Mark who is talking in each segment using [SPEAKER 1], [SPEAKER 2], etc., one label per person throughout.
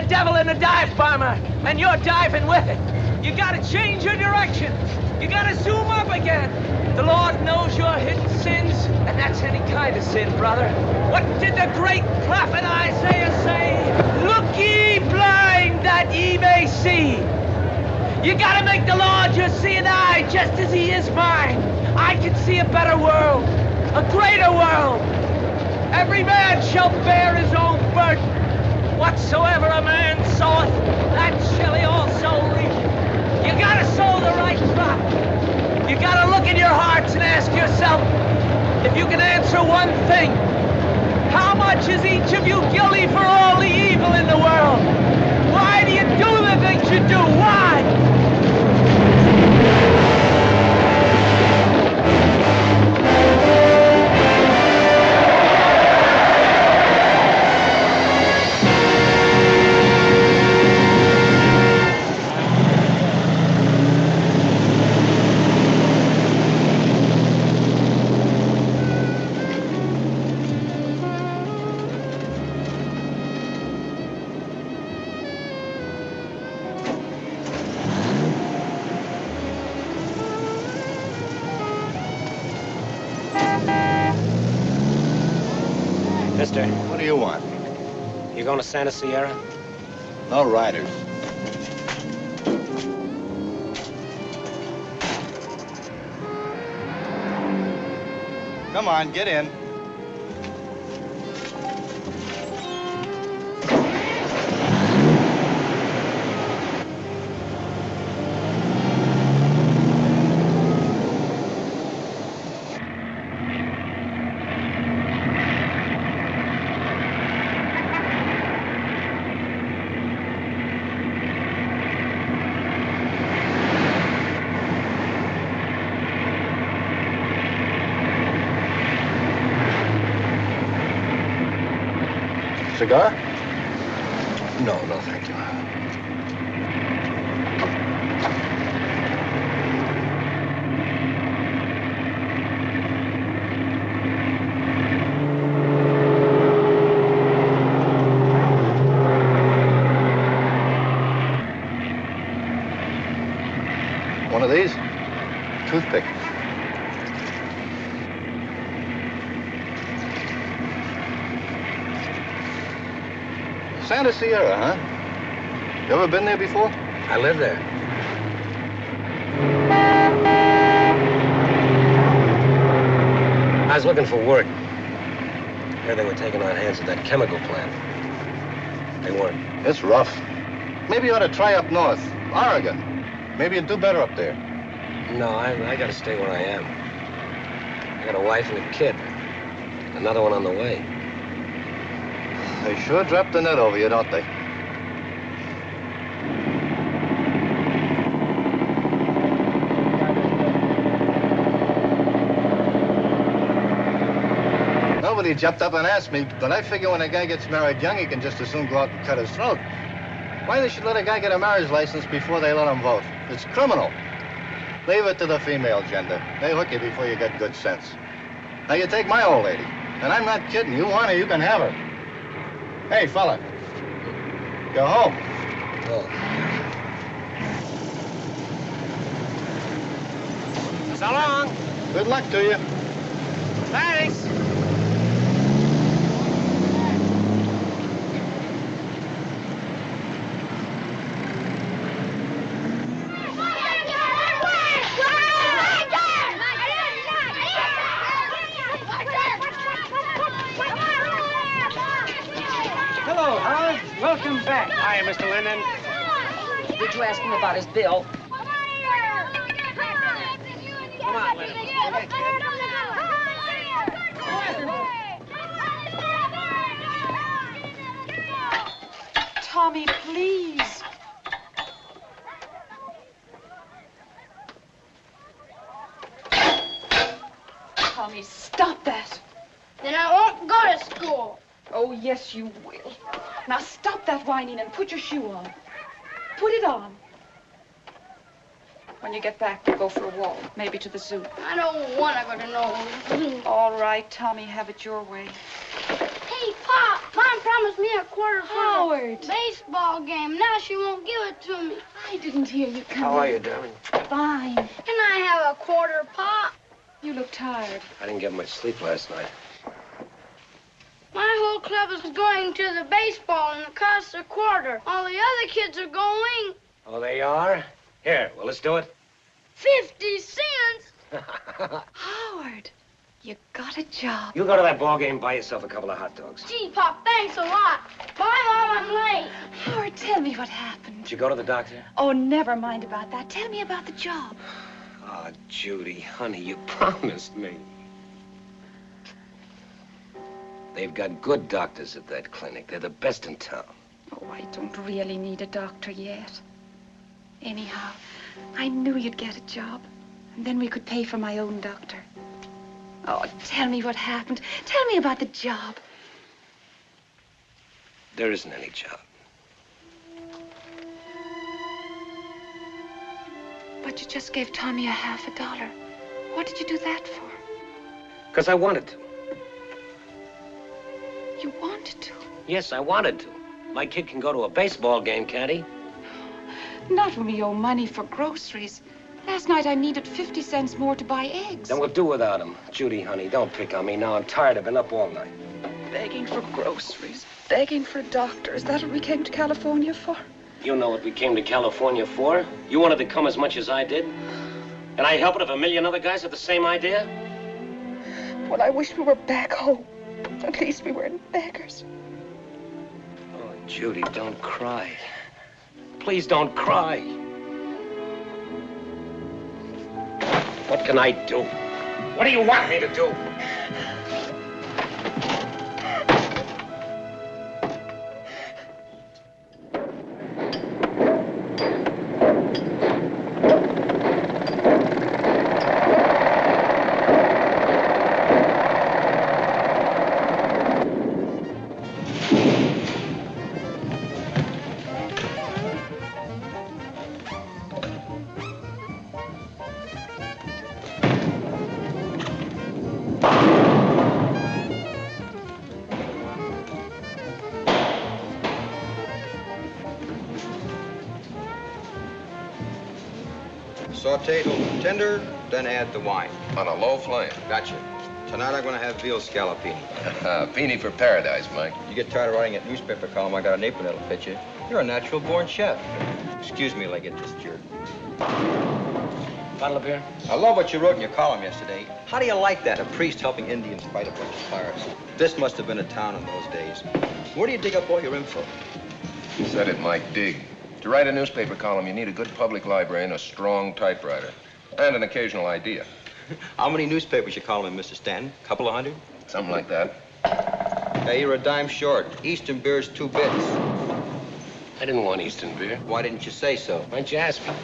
[SPEAKER 1] the devil in a dive bomber, and you're diving with it. You gotta change your direction. You gotta zoom up again. The Lord knows your hidden sins, and that's any kind of sin, brother. What did the great prophet Isaiah say? Look ye blind that ye may see. You gotta make the Lord your seeing eye just as he is mine. I can see a better world, a greater world. Every man shall bear his own burden. Whatsoever a man soweth, that shall he also reap. You gotta sow the right crop. You gotta look in your hearts and ask yourself, if you can answer one thing, how much is each of you guilty for all the evil in the world? Why do you do the things you do? Why?
[SPEAKER 2] Mister.
[SPEAKER 3] What do you want?
[SPEAKER 2] You going to Santa Sierra?
[SPEAKER 3] No riders. Come on, get in. Cigar?
[SPEAKER 2] No, thank you.
[SPEAKER 3] One of these? Toothpick. Santa Sierra, huh? You ever been there before?
[SPEAKER 2] I live there. I was looking for work. Heard they were taking on hands at that chemical plant. They weren't.
[SPEAKER 3] It's rough. Maybe you ought to try up north, Oregon. Maybe you'd do better up there.
[SPEAKER 2] No, I gotta stay where I am. I got a wife and a kid. Another one on the way.
[SPEAKER 3] They sure drop the net over you, don't they? Nobody jumped up and asked me, but I figure when a guy gets married young, he can just as soon go out and cut his throat. Why they should let a guy get a marriage license before they let him vote? It's criminal. Leave it to the female gender. They hook you before you get good sense. Now, you take my old lady, and I'm not kidding. You want her, you can have her. Hey, fella. Go home.
[SPEAKER 2] Oh. So long.
[SPEAKER 3] Good luck to you.
[SPEAKER 2] Thanks.
[SPEAKER 4] Hello, Howard. Welcome back.
[SPEAKER 2] Hi, Mr. Linden.
[SPEAKER 4] Did you ask him about his bill?
[SPEAKER 2] Come on, Linden.
[SPEAKER 5] Tommy, please. Tommy, stop that.
[SPEAKER 6] Then I won't go to school.
[SPEAKER 5] Oh, yes, you will. Now stop that whining and put your shoe on. Put it on. When you get back, we'll go for a walk, maybe to the zoo.
[SPEAKER 6] I don't want to go to no zoo.
[SPEAKER 5] All right, Tommy, have it your way.
[SPEAKER 6] Hey, Pa! Pa, Mom promised me a quarter for
[SPEAKER 5] Howard.
[SPEAKER 6] the baseball game. Now she won't give it to me.
[SPEAKER 5] I didn't hear you come
[SPEAKER 2] How are
[SPEAKER 5] in.
[SPEAKER 2] you, darling?
[SPEAKER 5] Fine.
[SPEAKER 6] Can I have a quarter, Pa?
[SPEAKER 5] You look tired.
[SPEAKER 2] I didn't get much sleep last night.
[SPEAKER 6] My whole club is going to the baseball and it costs a quarter. All the other kids are going.
[SPEAKER 2] Oh, they are? Here, well, let's do it.
[SPEAKER 6] 50 cents?
[SPEAKER 5] Howard, you got a job.
[SPEAKER 2] You go to that ball game, buy yourself a couple of hot dogs.
[SPEAKER 6] Gee, Pop, thanks a lot. Bye, Mom, I'm late.
[SPEAKER 5] Howard, tell me what happened.
[SPEAKER 2] Did you go to the doctor?
[SPEAKER 5] Oh, never mind about that. Tell me about the job.
[SPEAKER 2] Oh, Judy, honey, you promised me. They've got good doctors at that clinic. They're the best in town.
[SPEAKER 5] Oh, I don't really need a doctor yet. Anyhow, I knew you'd get a job. And then we could pay for my own doctor. Oh, tell me what happened. Tell me about the job.
[SPEAKER 2] There isn't any job.
[SPEAKER 5] But you just gave Tommy $50. What did you do that for?
[SPEAKER 2] Because I wanted to.
[SPEAKER 5] You wanted to?
[SPEAKER 2] Yes, I wanted to. My kid can go to a baseball game, can't he?
[SPEAKER 5] Not when we owe money for groceries. Last night I needed 50 cents more to buy eggs.
[SPEAKER 2] Then we'll do without him. Judy, honey, don't pick on me now. I'm tired. I've been up all night.
[SPEAKER 5] Begging for groceries, begging for doctors. That's what we came to California for.
[SPEAKER 2] You know what we came to California for. You wanted to come as much as I did. And I help it if a million other guys have the same idea?
[SPEAKER 5] Well, I wish we were back home. At least we weren't beggars.
[SPEAKER 2] Oh, Judy, don't cry. Please don't cry. What can I do? What do you want me to do?
[SPEAKER 7] Saute till tender, then add the wine.
[SPEAKER 8] On a low flame.
[SPEAKER 7] Gotcha. Tonight I'm gonna have veal scallopini.
[SPEAKER 8] Beanie for paradise, Mike.
[SPEAKER 7] You get tired of writing that newspaper column, I got an apron that'll fit you. You're a natural-born chef. Excuse me till I get this jerk.
[SPEAKER 2] Bottle of beer?
[SPEAKER 7] I love what you wrote in your column yesterday. How do you like that? A priest helping Indians fight a bunch of pirates. This must have been a town in those days. Where do you dig up all your info?
[SPEAKER 8] You said it, Mike. Dig. To write a newspaper column, you need a good public library and a strong typewriter. And an occasional idea.
[SPEAKER 7] How many newspapers you column in, Mr. Stanton? Couple of hundred?
[SPEAKER 8] Something like that.
[SPEAKER 7] Hey, you're a dime short. Eastern beer's 2 bits.
[SPEAKER 2] I didn't want Eastern beer.
[SPEAKER 7] Why didn't you say so?
[SPEAKER 2] Why didn't you ask me?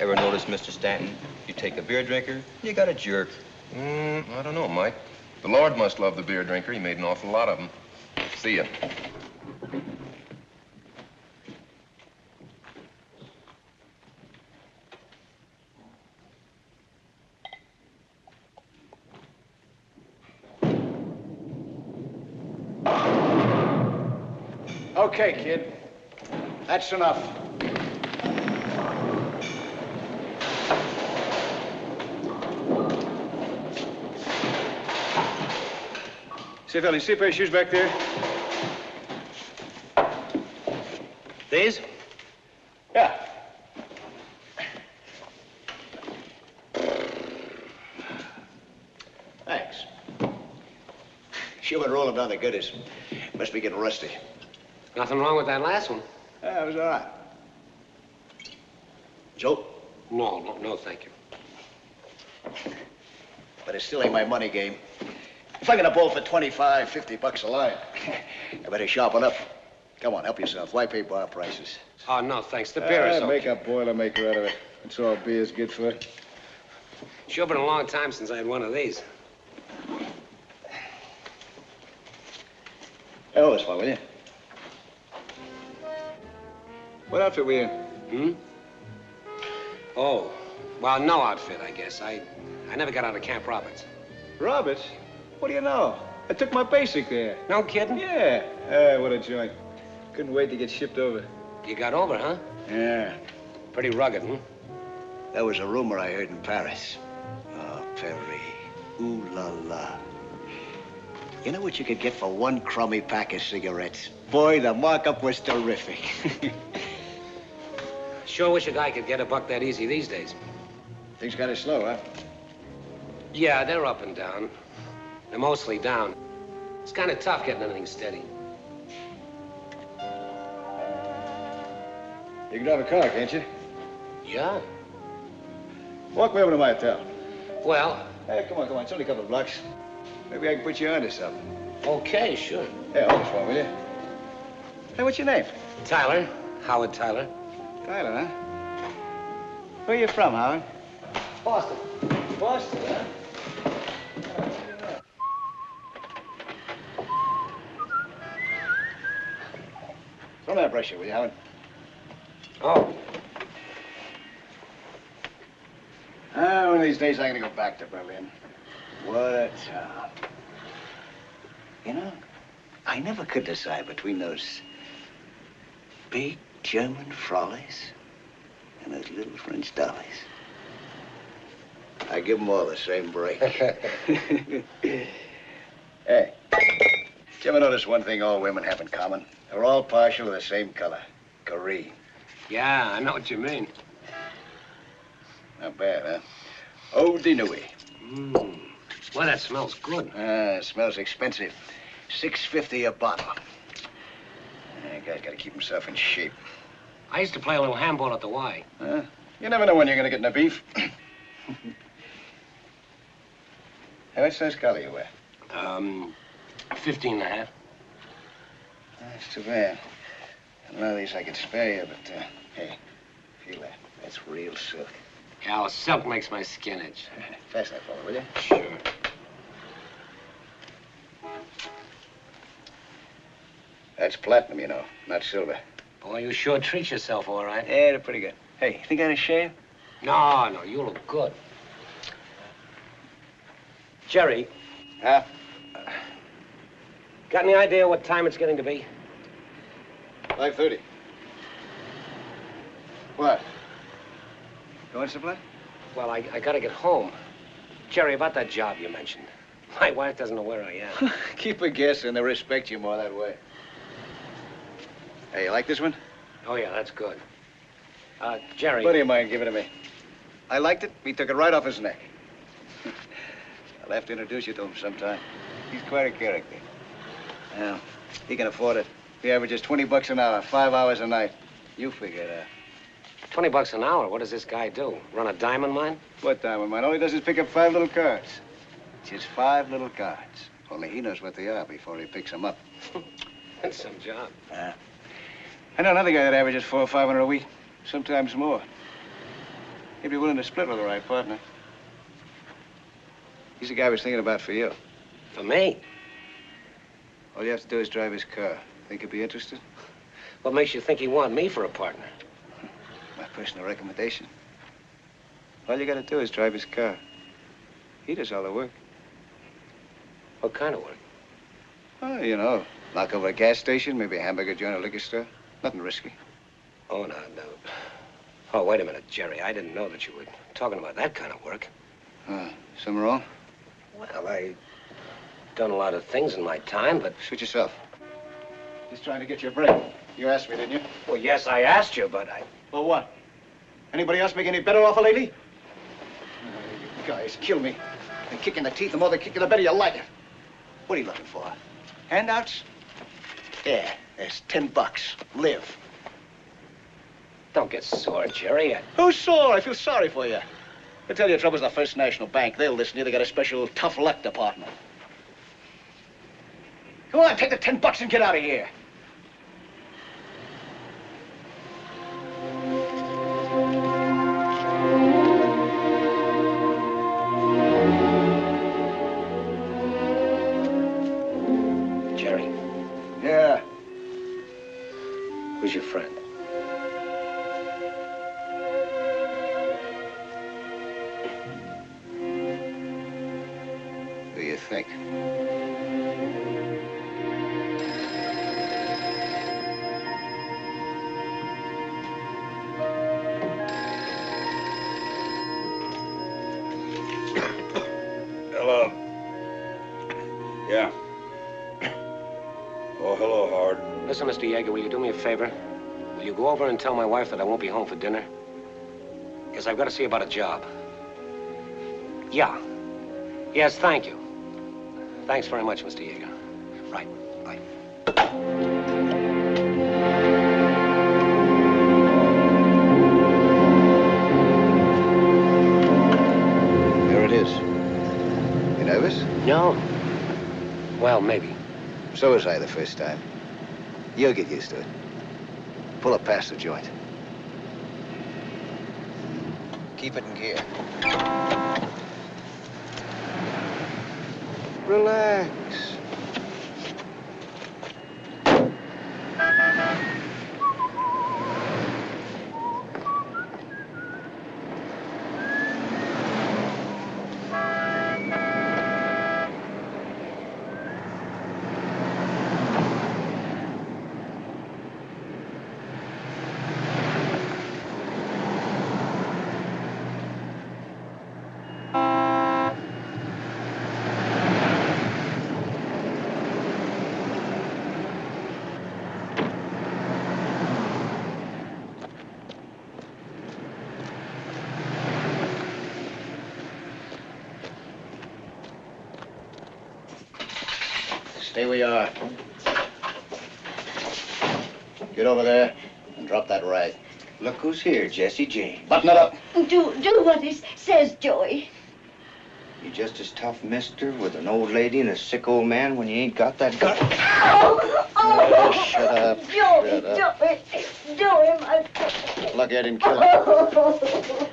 [SPEAKER 7] Ever notice, Mr. Stanton? You take a beer drinker, you got a jerk.
[SPEAKER 8] I don't know, Mike. The Lord must love the beer drinker. He made an awful lot of them. See ya.
[SPEAKER 9] Okay, kid. That's enough. Say, fella, you see a pair of shoes back there?
[SPEAKER 2] These?
[SPEAKER 9] Yeah. Thanks. Shoe been rolling down the gutters. Must be getting rusty.
[SPEAKER 2] Nothing wrong with that last one.
[SPEAKER 9] Yeah, it was all right. Joe?
[SPEAKER 2] No, thank you.
[SPEAKER 9] But it still ain't my money game. If I get a bowl for 25, 50 bucks a line, I better sharpen up. Come on, help yourself. Why pay bar prices?
[SPEAKER 2] Oh, no, thanks. The beer is okay.
[SPEAKER 9] Make a Boilermaker out of it. That's all beer's good for.
[SPEAKER 2] Sure been a long time since I had one of these.
[SPEAKER 9] Hey, hold this one, will you? What outfit we in?
[SPEAKER 2] Oh, Well, no outfit, I guess. I never got out of Camp Roberts.
[SPEAKER 10] Roberts? What do you know? I took my basic there.
[SPEAKER 2] No kidding?
[SPEAKER 10] Yeah. What a joint. Couldn't wait to get shipped over.
[SPEAKER 2] You got over, huh?
[SPEAKER 9] Yeah.
[SPEAKER 2] Pretty rugged, huh?
[SPEAKER 9] That was a rumor I heard in Paris. Oh, Paris. Ooh la la. You know what you could get for one crummy pack of cigarettes? Boy, the markup was terrific.
[SPEAKER 2] Sure wish a guy could get a buck that easy these days.
[SPEAKER 9] Things kind of slow, huh?
[SPEAKER 2] Yeah, they're up and down. They're mostly down. It's kind of tough getting anything steady.
[SPEAKER 9] You can drive a car, can't you?
[SPEAKER 2] Yeah.
[SPEAKER 9] Walk me over to my hotel.
[SPEAKER 2] Well...
[SPEAKER 9] Hey, come on. It's only a couple of blocks. Maybe I can put you onto something.
[SPEAKER 2] Okay, sure.
[SPEAKER 9] Hey, hold this one, will you? Hey, what's your name?
[SPEAKER 2] Tyler. Howard Tyler.
[SPEAKER 9] Tyler, huh? Where you from, Howard?
[SPEAKER 2] Boston.
[SPEAKER 9] Boston, huh? Throw me that brush here, will you, Howard?
[SPEAKER 2] Oh.
[SPEAKER 9] One of these days I'm gonna go back to Berlin. What a town. You know, I never could decide between those big German frollies and those little French dollies. I give them all the same break. Hey, did you ever notice one thing all women have in common? They're all partial to the same color, green.
[SPEAKER 2] Yeah, I know what you mean.
[SPEAKER 9] Not bad, huh? Eau de Nuit.
[SPEAKER 2] Well, that smells good.
[SPEAKER 9] It smells expensive. $6.50 a bottle. That guy's got to keep himself in shape.
[SPEAKER 2] I used to play a little handball at the Y.
[SPEAKER 9] You never know when you're going to get in a beef. Hey, what size collar you wear?
[SPEAKER 2] 15 and a half.
[SPEAKER 9] That's too bad. A lot of these I could spare you, but, hey, feel that. That's real silk.
[SPEAKER 2] Yeah, well, silk makes my skin itch.
[SPEAKER 9] Pass that fella, will you?
[SPEAKER 2] Sure.
[SPEAKER 9] That's platinum, you know, not silver.
[SPEAKER 2] Boy, you sure treat yourself all right.
[SPEAKER 9] Yeah, they're pretty good. Hey, think I ought to shave?
[SPEAKER 2] No, you look good. Jerry.
[SPEAKER 9] Huh?
[SPEAKER 2] Got any idea what time it's getting to be?
[SPEAKER 9] 5:30. What? Going someplace?
[SPEAKER 2] Well, I gotta get home. Jerry, about that job you mentioned. My wife doesn't know where I am.
[SPEAKER 9] Keep a guess and they'll respect you more that way. Hey, you like this one?
[SPEAKER 2] Oh, yeah, that's good. Jerry.
[SPEAKER 9] Buddy of mine, give it to me. I liked it. He took it right off his neck. I'll have to introduce you to him sometime. He's quite a character. Well, he can afford it. He averages $20 an hour, 5 hours a night. You figure it out.
[SPEAKER 2] $20 an hour? What does this guy do? Run a diamond mine?
[SPEAKER 9] What diamond mine? All he does is pick up 5 little cards. Just 5 little cards. Only he knows what they are before he picks them up.
[SPEAKER 2] That's some job.
[SPEAKER 9] I know another guy that averages $400 or $500 a week, sometimes more. He'd be willing to split with the right partner. He's the guy I was thinking about for you.
[SPEAKER 2] For me?
[SPEAKER 9] All you have to do is drive his car. Think you'd be interested?
[SPEAKER 2] What makes you think he want me for a partner?
[SPEAKER 9] My personal recommendation. All you gotta do is drive his car. He does all the work.
[SPEAKER 2] What kind of work?
[SPEAKER 9] Oh, you know, knock over a gas station, maybe a hamburger joint or liquor store. Nothing risky.
[SPEAKER 2] Oh, no. Oh, wait a minute, Jerry. I didn't know that you were talking about that kind of work.
[SPEAKER 9] Something wrong?
[SPEAKER 2] Well, I've done a lot of things in my time, but...
[SPEAKER 9] Suit yourself. Just trying to get you a break. You asked me, didn't you?
[SPEAKER 2] Well, yes, I asked you, but I...
[SPEAKER 9] Well, what? Anybody else make any better offer lately? You guys kill me. And kick in the teeth, the more they kick you, the better you like it. What are you looking for? Handouts? Yeah, there's $10. Live.
[SPEAKER 2] Don't get sore, Jerry.
[SPEAKER 9] Who's sore? I feel sorry for you. They tell you your trouble's the First National Bank. They'll listen to you. They got a special tough luck department. Come on, take the $10 and get out of here.
[SPEAKER 2] Jerry.
[SPEAKER 9] Yeah.
[SPEAKER 2] Who's your friend?
[SPEAKER 9] think.
[SPEAKER 10] Hello. Yeah. Oh, hello, Howard.
[SPEAKER 2] Listen, Mr. Yeager, will you do me a favor? Will you go over and tell my wife that I won't be home for dinner? Because I've got to see about a job. Yeah. Yes, thank you. Thanks very much, Mr. Yeager. Right. Bye.
[SPEAKER 9] There it is. You nervous?
[SPEAKER 2] No. Well, maybe.
[SPEAKER 9] So was I the first time. You'll get used to it. Pull up past the joint. Keep it in gear. Relax. Stay where you are. Get over there and drop that rag.
[SPEAKER 11] Look who's here, Jesse James.
[SPEAKER 9] Button it up.
[SPEAKER 12] Do what he says, Joey.
[SPEAKER 11] You just as tough, mister, with an old lady and a sick old man when you ain't got that gut.
[SPEAKER 12] Oh,
[SPEAKER 9] Shut up.
[SPEAKER 12] Joey,
[SPEAKER 9] Shut up.
[SPEAKER 12] Joey, my...
[SPEAKER 9] Lucky I didn't kill him.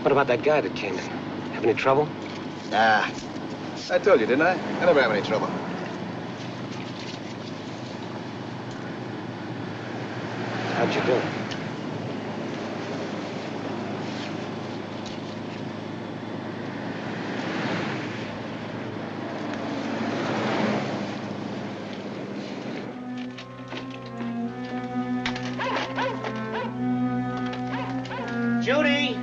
[SPEAKER 2] What about that guy that came in? Have any trouble?
[SPEAKER 3] Nah. I told you, didn't I? I never have any trouble.
[SPEAKER 2] How'd you do?
[SPEAKER 1] Judy!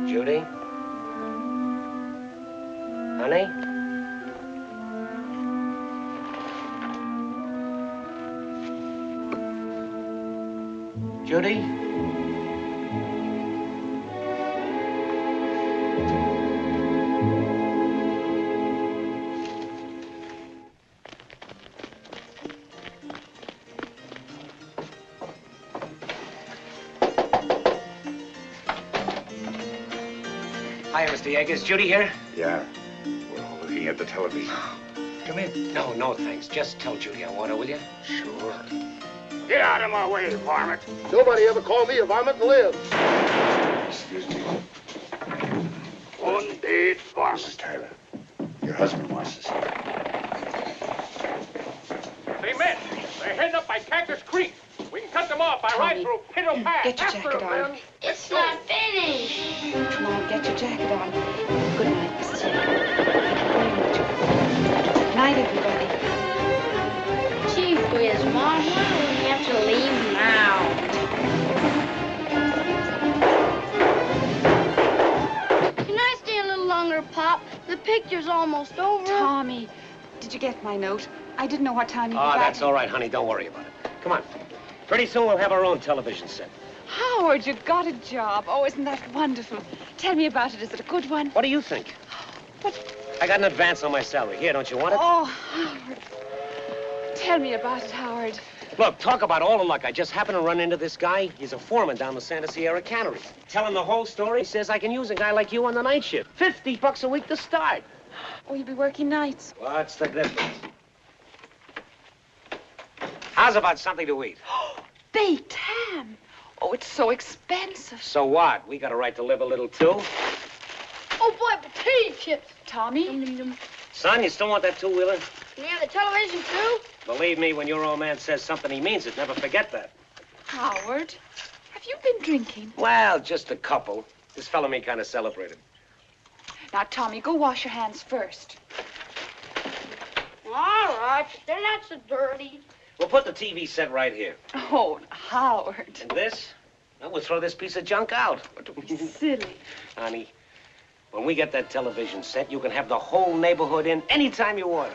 [SPEAKER 2] Judy? Honey? Judy? Hi, Mr. Yeager. Is Judy here?
[SPEAKER 10] Yeah. We're all looking at the television.
[SPEAKER 2] Come in. No, no, thanks. Just tell Judy I want her, will you?
[SPEAKER 10] Sure.
[SPEAKER 13] Get out of my way, varmint.
[SPEAKER 14] Nobody ever called me a varmint and lived.
[SPEAKER 10] Excuse me.
[SPEAKER 13] One dead varmint.
[SPEAKER 10] Mrs. Tyler, your husband wants to see you.
[SPEAKER 13] They met. They're heading up by Cactus Creek. We can cut them off by right through Pinto Pass.
[SPEAKER 5] Get your jacket on.
[SPEAKER 6] It's not finished.
[SPEAKER 5] Come on, get your jacket on. Good night, Mrs. Yeager. Good night, everybody.
[SPEAKER 6] Gee whiz, Mom, why do we have to leave now? Can I stay a little longer, Pop? The picture's almost over.
[SPEAKER 5] Tommy, did you get my note? I didn't know what time you got
[SPEAKER 2] Oh,
[SPEAKER 5] back.
[SPEAKER 2] that's all right, honey. Don't worry about it. Come on. Pretty soon we'll have our own television set.
[SPEAKER 5] Howard, you got a job. Oh, isn't that wonderful? Tell me about it. Is it a good one?
[SPEAKER 2] What do you think?
[SPEAKER 5] But...
[SPEAKER 2] I got an advance on my salary. Here, don't you want it?
[SPEAKER 5] Oh, Howard. Tell me about it, Howard.
[SPEAKER 2] Look, talk about all the luck. I just happened to run into this guy. He's a foreman down the Santa Sierra Cannery. Tell him the whole story. He says I can use a guy like you on the night shift. $50 a week to start.
[SPEAKER 5] Oh, you'll be working nights.
[SPEAKER 2] What's the difference? How's about something to eat?
[SPEAKER 5] Baked ham. Oh, it's so expensive.
[SPEAKER 2] So what? We got a right to live a little, too.
[SPEAKER 6] Oh, boy, potato chips.
[SPEAKER 5] Tommy?
[SPEAKER 2] Son, you still want that two-wheeler?
[SPEAKER 6] Can you have the television, too?
[SPEAKER 2] Believe me, when your old man says something, he means it. Never forget that.
[SPEAKER 5] Howard, have you been drinking?
[SPEAKER 2] Well, just a couple. This fella me kind of celebrated.
[SPEAKER 5] Now, Tommy, go wash your hands first.
[SPEAKER 6] All right, but they're not so dirty.
[SPEAKER 2] We'll put the TV set right here.
[SPEAKER 5] Oh, Howard.
[SPEAKER 2] And this? Well, we'll throw this piece of junk out.
[SPEAKER 5] Silly.
[SPEAKER 2] Honey, when we get that television set, you can have the whole neighborhood in anytime you want.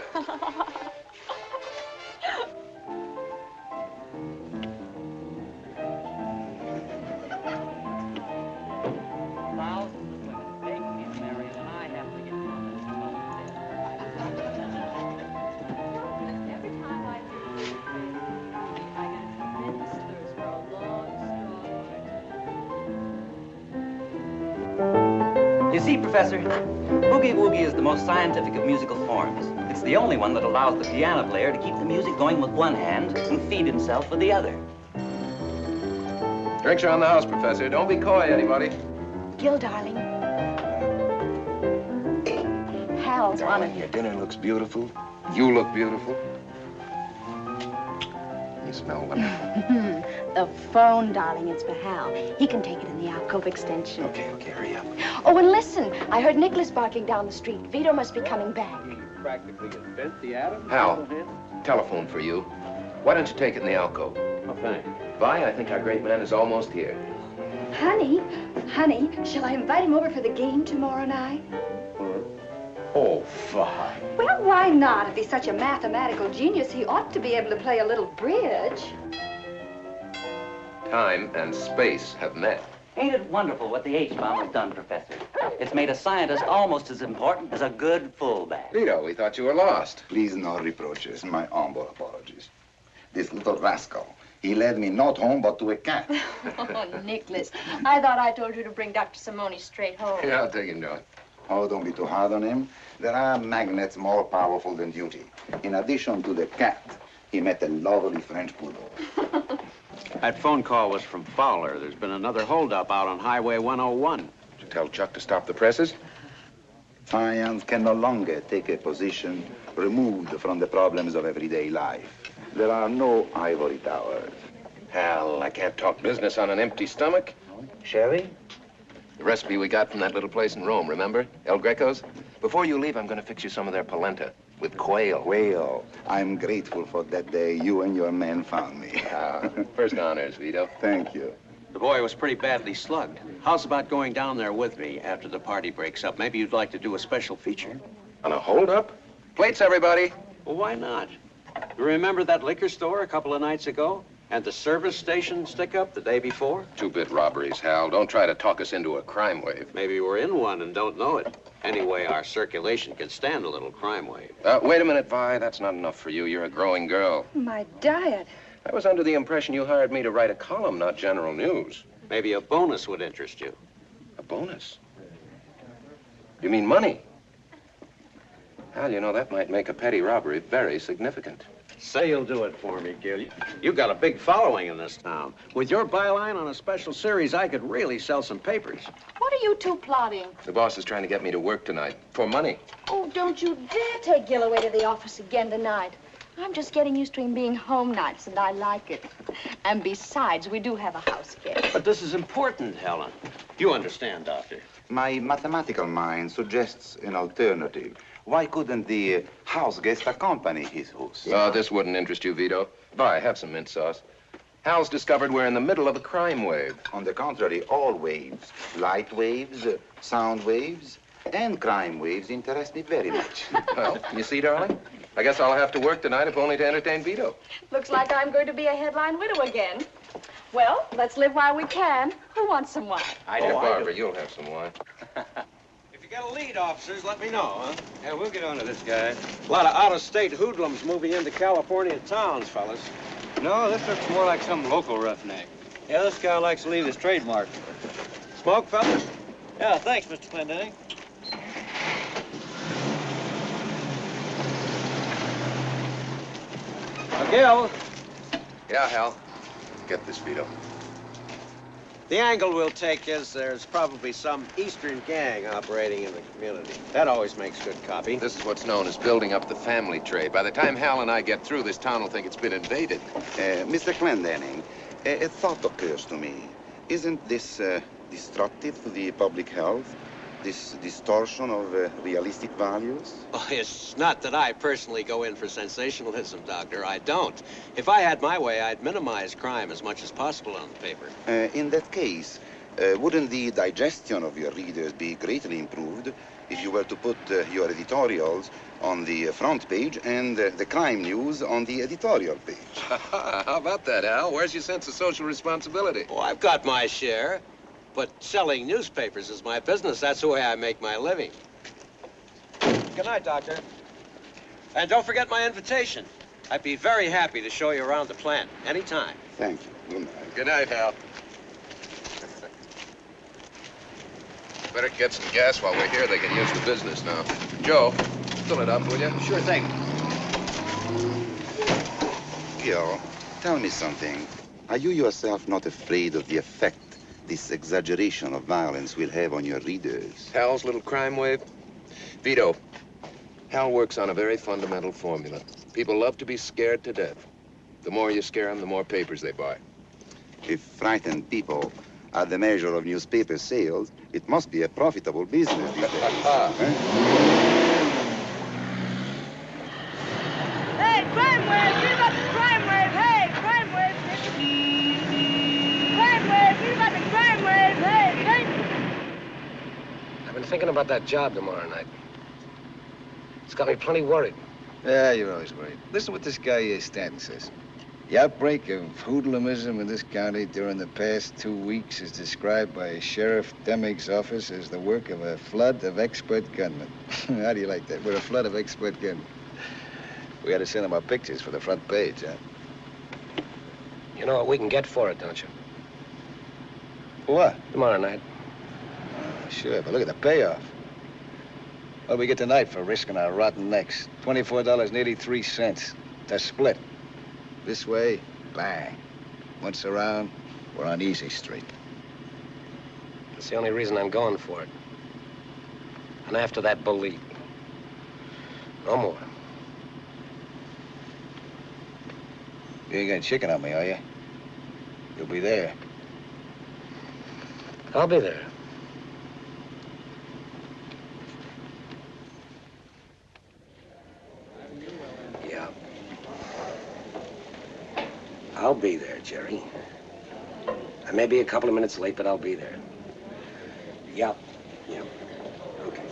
[SPEAKER 15] You see, Professor, boogie-woogie is the most scientific of musical forms. It's the only one that allows the piano player to keep the music going with one hand and feed himself with the other.
[SPEAKER 8] Drinks are on the house, Professor. Don't be coy, anybody.
[SPEAKER 12] Gil, darling. Hal's on it.
[SPEAKER 8] Your dinner looks beautiful. You look beautiful. You smell wonderful.
[SPEAKER 12] The phone, darling, it's for Hal. He can take it in the alcove extension.
[SPEAKER 8] Okay, hurry up.
[SPEAKER 12] Oh, and listen, I heard Nicholas barking down the street. Vito must be coming back.
[SPEAKER 10] Practically invent the atom.
[SPEAKER 8] Hal, telephone for you. Why don't you take it in the alcove?
[SPEAKER 10] Oh, thanks.
[SPEAKER 8] Vi, I think our great man is almost here.
[SPEAKER 12] Honey, shall I invite him over for the game tomorrow night?
[SPEAKER 10] Oh, fine.
[SPEAKER 12] Well, why not? If he's such a mathematical genius, he ought to be able to play a little bridge.
[SPEAKER 8] Time and space have met.
[SPEAKER 15] Ain't it wonderful what the H-bomb has done, Professor? It's made a scientist almost as important as a good fullback.
[SPEAKER 8] Vito, we thought you were lost.
[SPEAKER 16] Please, no reproaches. My humble apologies. This little rascal, he led me not home, but to a cat.
[SPEAKER 12] Oh, Nicholas, I thought I told you to bring Dr. Simone straight home.
[SPEAKER 8] Yeah, I'll take him down.
[SPEAKER 16] Oh, don't be too hard on him. There are magnets more powerful than duty. In addition to the cat, he met a lovely French poodle.
[SPEAKER 10] That phone call was from Fowler. There's been another holdup out on Highway 101.
[SPEAKER 8] Did you tell Chuck to stop the presses?
[SPEAKER 16] Science can no longer take a position removed from the problems of everyday life. There are no ivory towers.
[SPEAKER 8] Hal, I can't talk business on an empty stomach.
[SPEAKER 16] Sherry?
[SPEAKER 8] The recipe we got from that little place in Rome, remember? El Greco's? Before you leave, I'm going to fix you some of their polenta with quail.
[SPEAKER 16] Quail. I'm grateful for that day you and your men found me.
[SPEAKER 8] First honors, Vito.
[SPEAKER 16] Thank you.
[SPEAKER 10] The boy was pretty badly slugged. How's about going down there with me after the party breaks up? Maybe you'd like to do a special feature.
[SPEAKER 8] On a holdup? Plates, everybody.
[SPEAKER 10] Well, why not? You remember that liquor store a couple of nights ago? And the service station stick-up the day before?
[SPEAKER 8] Two-bit robberies, Hal. Don't try to talk us into a crime wave.
[SPEAKER 10] Maybe we're in one and don't know it. Anyway, our circulation can stand a little crime wave.
[SPEAKER 8] Wait a minute, Vi. That's not enough for you. You're a growing girl.
[SPEAKER 12] My diet.
[SPEAKER 8] I was under the impression you hired me to write a column, not general news.
[SPEAKER 10] Maybe a bonus would interest you.
[SPEAKER 8] A bonus? You mean money? Hal, you know, that might make a petty robbery very significant.
[SPEAKER 10] Say you'll do it for me, Gil. You got a big following in this town. With your byline on a special series, I could really sell some papers.
[SPEAKER 12] What are you two plotting?
[SPEAKER 8] The boss is trying to get me to work tonight. For money.
[SPEAKER 12] Oh, don't you dare take Gil away to the office again tonight. I'm just getting used to him being home nights, and I like it. And besides, we do have a house guest.
[SPEAKER 10] But this is important, Helen. You understand, Doctor.
[SPEAKER 16] My mathematical mind suggests an alternative. Why couldn't the house guest accompany his host?
[SPEAKER 8] Oh, this wouldn't interest you, Vito. Vi, have some mint sauce. Hal's discovered we're in the middle of a crime wave.
[SPEAKER 16] On the contrary, all waves, light waves, sound waves, and crime waves interest me very much.
[SPEAKER 8] Well, you see, darling? I guess I'll have to work tonight if only to entertain Vito.
[SPEAKER 12] Looks like I'm going to be a headline widow again. Well, let's live while we can. Who wants some wine?
[SPEAKER 8] Barbara, you'll have some wine.
[SPEAKER 10] If you got a lead, officers, let me know, huh? Yeah, we'll get on to this guy. A lot of out-of-state hoodlums moving into California towns, fellas.
[SPEAKER 17] No, this looks more like some local roughneck. Yeah, this guy likes to leave his trademark. Smoke, fellas? Yeah, thanks, Mr. Clendenning. Gil.
[SPEAKER 8] Yeah, Hal. Get this, Vito.
[SPEAKER 10] The angle we'll take is there's probably some Eastern gang operating in the community. That always makes good copy.
[SPEAKER 8] This is what's known as building up the family trade. By the time Hal and I get through, this town will think it's been invaded.
[SPEAKER 16] Mr. Clendenning, a thought occurs to me. Isn't this destructive to the public health? This distortion of realistic values?
[SPEAKER 10] Oh, it's not that I personally go in for sensationalism, Doctor. I don't. If I had my way, I'd minimize crime as much as possible on the paper.
[SPEAKER 16] In that case, wouldn't the digestion of your readers be greatly improved if you were to put your editorials on the front page and the crime news on the editorial page?
[SPEAKER 8] How about that, Hal? Where's your sense of social responsibility?
[SPEAKER 10] Oh, I've got my share. But selling newspapers is my business. That's the way I make my living. Good night, Doctor. And don't forget my invitation. I'd be very happy to show you around the plant anytime.
[SPEAKER 16] Thank you. Good night.
[SPEAKER 8] Good night, Hal. Better get some gas while we're here. They can use the business now. Joe, fill it up, will you?
[SPEAKER 9] Sure thing.
[SPEAKER 16] Gil, tell me something. Are you yourself not afraid of the effect this exaggeration of violence will have on your readers?
[SPEAKER 8] Hal's little crime wave? Vito, Hal works on a very fundamental formula. People love to be scared to death. The more you scare them, the more papers they buy.
[SPEAKER 16] If frightened people are the measure of newspaper sales, it must be a profitable business these days.
[SPEAKER 6] Hey, crime wave! Give up the crime wave! Hey, crime wave! Crime wave! Give up the crime wave! Hey, hey!
[SPEAKER 2] I've been thinking about that job tomorrow night. It's got me plenty worried.
[SPEAKER 9] Yeah, you're always worried. Listen what this guy Stanton says. The outbreak of hoodlumism in this county during the past 2 weeks is described by Sheriff Demig's office as the work of a flood of expert gunmen. How do you like that? We're a flood of expert gunmen. We got to send them our pictures for the front page, huh?
[SPEAKER 2] You know what we can get for it, don't you?
[SPEAKER 9] What?
[SPEAKER 2] Tomorrow night.
[SPEAKER 9] Sure, but look at the payoff. What do we get tonight for risking our rotten necks? $24.83 to split. This way, bang. Once around, we're on easy street.
[SPEAKER 2] That's the only reason I'm going for it. And after that, believe me. No more.
[SPEAKER 9] You ain't got chicken on me, are you? You'll be there.
[SPEAKER 2] I'll be there. Yeah. I'll be there, Jerry. I may be a couple of minutes late, but I'll be there. Yep. Yep. Okay.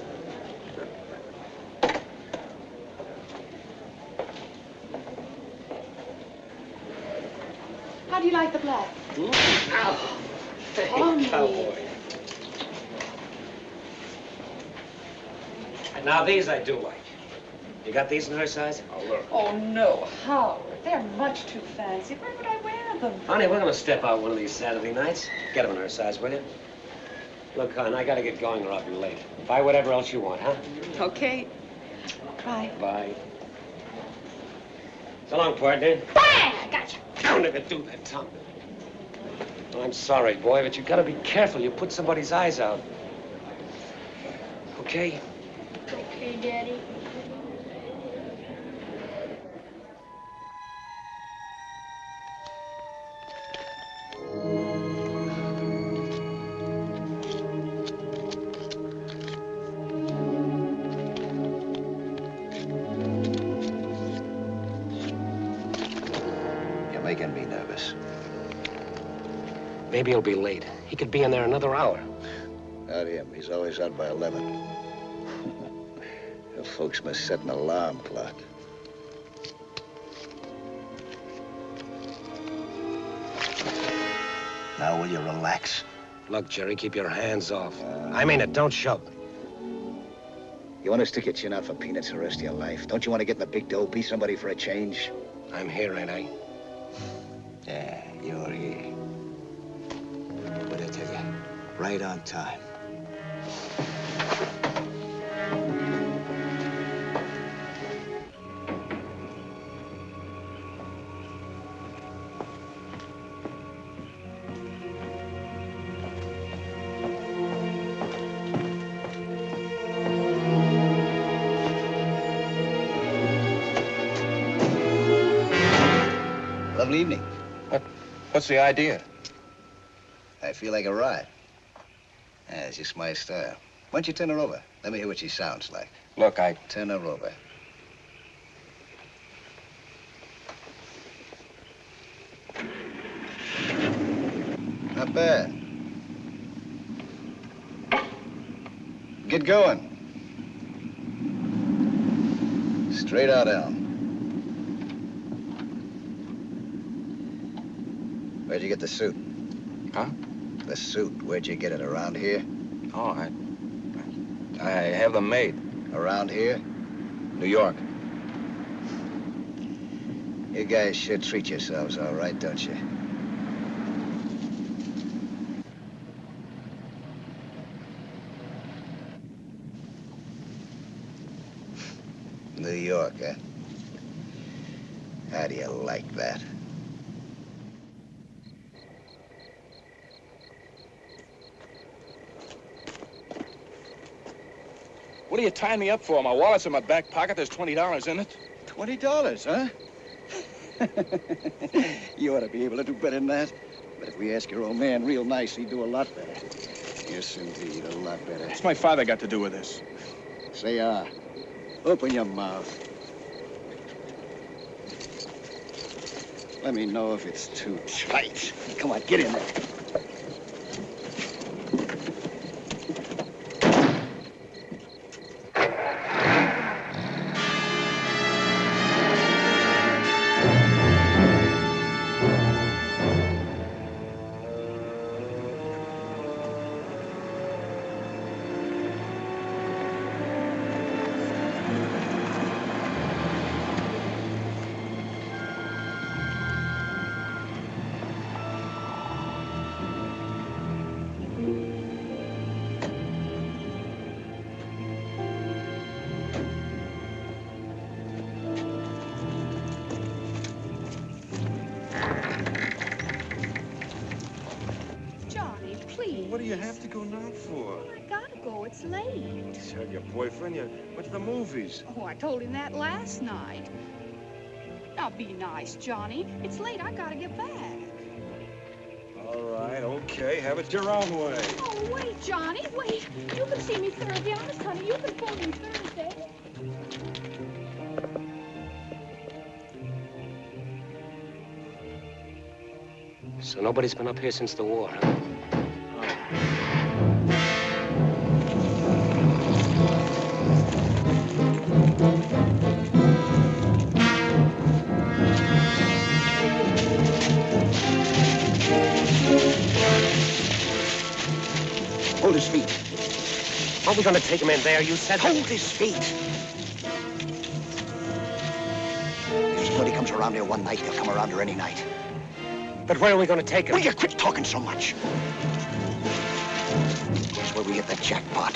[SPEAKER 5] How do you like the black?
[SPEAKER 2] Ow. Hey,
[SPEAKER 5] Oh,
[SPEAKER 2] cowboy. And now these I do like. You got these in her size? Oh, look.
[SPEAKER 5] Oh, no, Howard. They're much too fancy. Where would I wear them?
[SPEAKER 2] Honey, we're gonna step out one of these Saturday nights. Get them in her size, will you? Look, hon, I gotta get going or I'll be late. Buy whatever else you want, huh?
[SPEAKER 5] Okay. Bye.
[SPEAKER 2] Bye. So long, partner.
[SPEAKER 6] Bang! I got you.
[SPEAKER 2] Don't ever do that, Tom. Well, I'm sorry, boy, but you gotta be careful. You put somebody's eyes out. Okay?
[SPEAKER 6] Okay, Daddy.
[SPEAKER 9] You're making me nervous.
[SPEAKER 2] Maybe he'll be late. He could be in there another hour.
[SPEAKER 9] Not him. He's always out by 11. The folks must set an alarm clock. Now, will you relax?
[SPEAKER 2] Look, Jerry, keep your hands off. I mean it, don't shove.
[SPEAKER 9] You want to stick your chin out for peanuts the rest of your life? Don't you want to get in the big dough, be somebody for a change?
[SPEAKER 2] I'm here, ain't I?
[SPEAKER 9] Yeah, you're here. What did I tell you? Right on time. Lovely evening.
[SPEAKER 8] What's the idea?
[SPEAKER 9] I feel like a ride. Yeah, it's just my style. Why don't you turn her over? Let me hear what she sounds like.
[SPEAKER 8] Look,
[SPEAKER 9] Turn her over. Not bad. Get going. Straight out, Elm. Where'd you get the suit?
[SPEAKER 8] Huh?
[SPEAKER 9] The suit. Where'd you get it? Around here?
[SPEAKER 8] Oh, I have them made.
[SPEAKER 9] Around here?
[SPEAKER 8] New York.
[SPEAKER 9] You guys should treat yourselves all right, don't you? New York, eh? How do you like that?
[SPEAKER 14] What are you tying me up for? My wallet's in my back pocket. There's $20 in it.
[SPEAKER 9] $20, huh? You ought to be able to do better than that. But if we ask your old man real nice, he'd do a lot better. Yes, indeed, a lot better.
[SPEAKER 14] What's my father got to do with this?
[SPEAKER 9] Say, open your mouth. Let me know if it's too tight. Come on, get in there.
[SPEAKER 14] What do you have to go now for?
[SPEAKER 18] I gotta go. It's late.
[SPEAKER 14] Tell your boyfriend you went to the movies.
[SPEAKER 18] Oh, I told him that last night. Now, be nice, Johnny. It's late. I gotta get back.
[SPEAKER 14] All right, okay. Have it your own way.
[SPEAKER 18] Oh, wait, Johnny. Wait. You can see me Thursday. Honest, honey. You can phone me Thursday.
[SPEAKER 2] So nobody's been up here since the war, huh?
[SPEAKER 9] Hold his feet.
[SPEAKER 2] Are we gonna take him in there, you said?
[SPEAKER 9] Hold his feet. If somebody comes around here one night, they'll come around here any night.
[SPEAKER 2] But where are we gonna take him?
[SPEAKER 9] Will you quit talking so much? Here's where we hit the jackpot.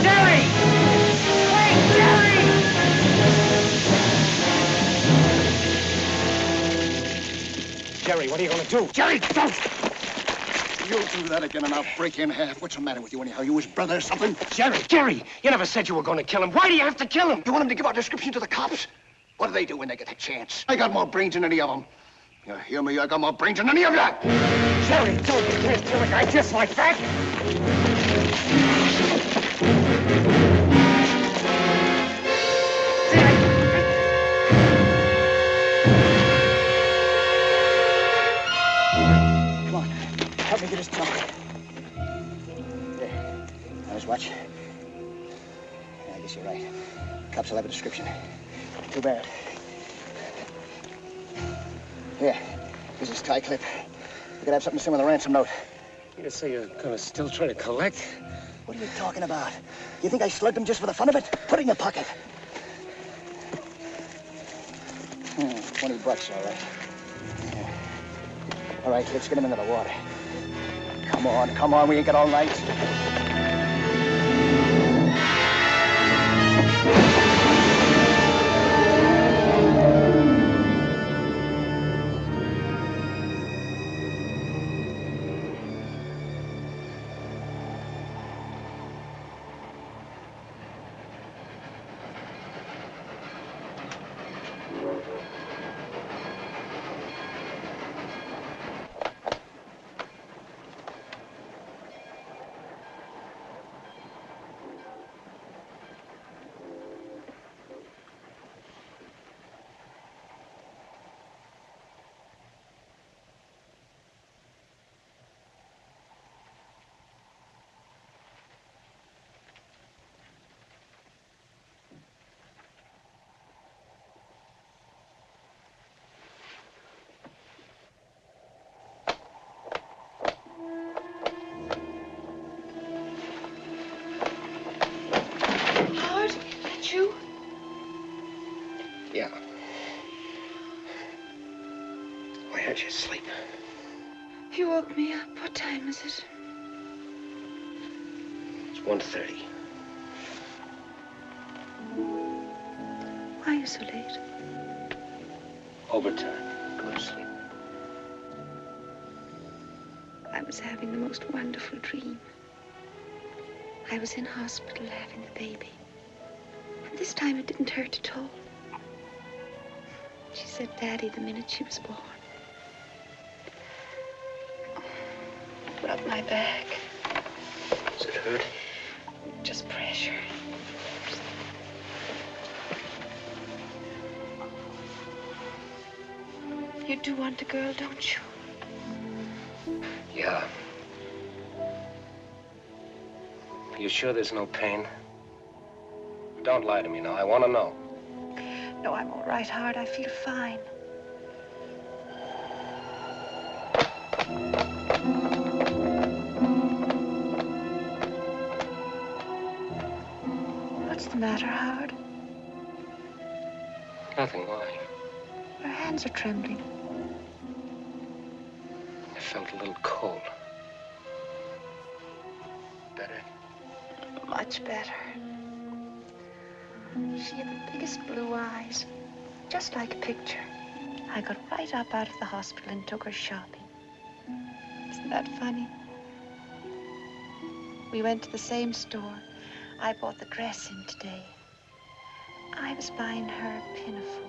[SPEAKER 1] Jerry! Wait, Jerry!
[SPEAKER 2] Jerry, what are you gonna do?
[SPEAKER 9] Jerry, don't! You'll do that again and I'll break you in half. What's the matter with you anyhow? You his brother or something?
[SPEAKER 2] Jerry, you never said you were gonna kill him. Why do you have to kill him?
[SPEAKER 9] You want him to give our description to the cops? What do they do when they get a chance? I got more brains than any of them. You hear me? I got more brains than any of you!
[SPEAKER 2] Jerry, don't you can't kill a guy just like that!
[SPEAKER 9] Come on, help me get his trunk. There, now his watch. Yeah, I guess you're right. Cops will have a description. Too bad. Here, here's his tie clip. We could have something to send with a ransom note.
[SPEAKER 2] You say you're gonna still try to collect?
[SPEAKER 9] What are you talking about? You think I slugged him just for the fun of it? Put it in your pocket. $20, all right. Yeah. All right, let's get him into the water. Come on, we ain't got all night.
[SPEAKER 5] You?
[SPEAKER 2] Yeah. Why aren't you asleep?
[SPEAKER 5] You woke me up. What time is it?
[SPEAKER 2] It's 1:30.
[SPEAKER 5] Why are you so late?
[SPEAKER 2] Overtime. Go to sleep.
[SPEAKER 5] I was having the most wonderful dream. I was in hospital having the baby. And this time it didn't hurt at all. She said Daddy the minute she was born. Rub my back.
[SPEAKER 2] Does it hurt?
[SPEAKER 5] Just pressure. You do want a girl, don't you?
[SPEAKER 2] Yeah. You sure there's no pain? Don't lie to me now. I want to know.
[SPEAKER 5] No, I'm all right, Howard. I feel fine. What's the matter, Howard?
[SPEAKER 2] Nothing. Why?
[SPEAKER 5] Your hands are trembling.
[SPEAKER 2] I felt a little cold. Better?
[SPEAKER 5] Much better. She had the biggest blue eyes, just like a picture. I got right up out of the hospital and took her shopping. Isn't that funny? We went to the same store. I bought the dress in today. I was buying her a pinafore.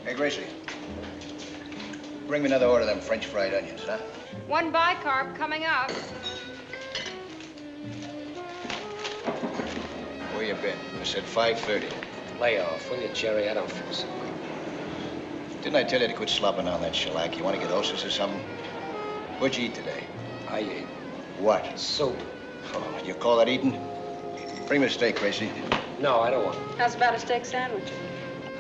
[SPEAKER 9] Hey, Gracie. Bring me another order of them French fried onions, huh?
[SPEAKER 19] One bicarb coming up.
[SPEAKER 9] Where you been? I said 5:30.
[SPEAKER 2] Lay off, will you, Jerry? I don't feel so good.
[SPEAKER 9] Didn't I tell you to quit slopping on that shellac? You want to get ulcers or something? What'd you eat today?
[SPEAKER 2] I ate.
[SPEAKER 9] What?
[SPEAKER 2] Soup.
[SPEAKER 9] Oh, you call that eating? Bring me a steak, Gracie.
[SPEAKER 2] No, I don't want it.
[SPEAKER 19] How's about a steak sandwich?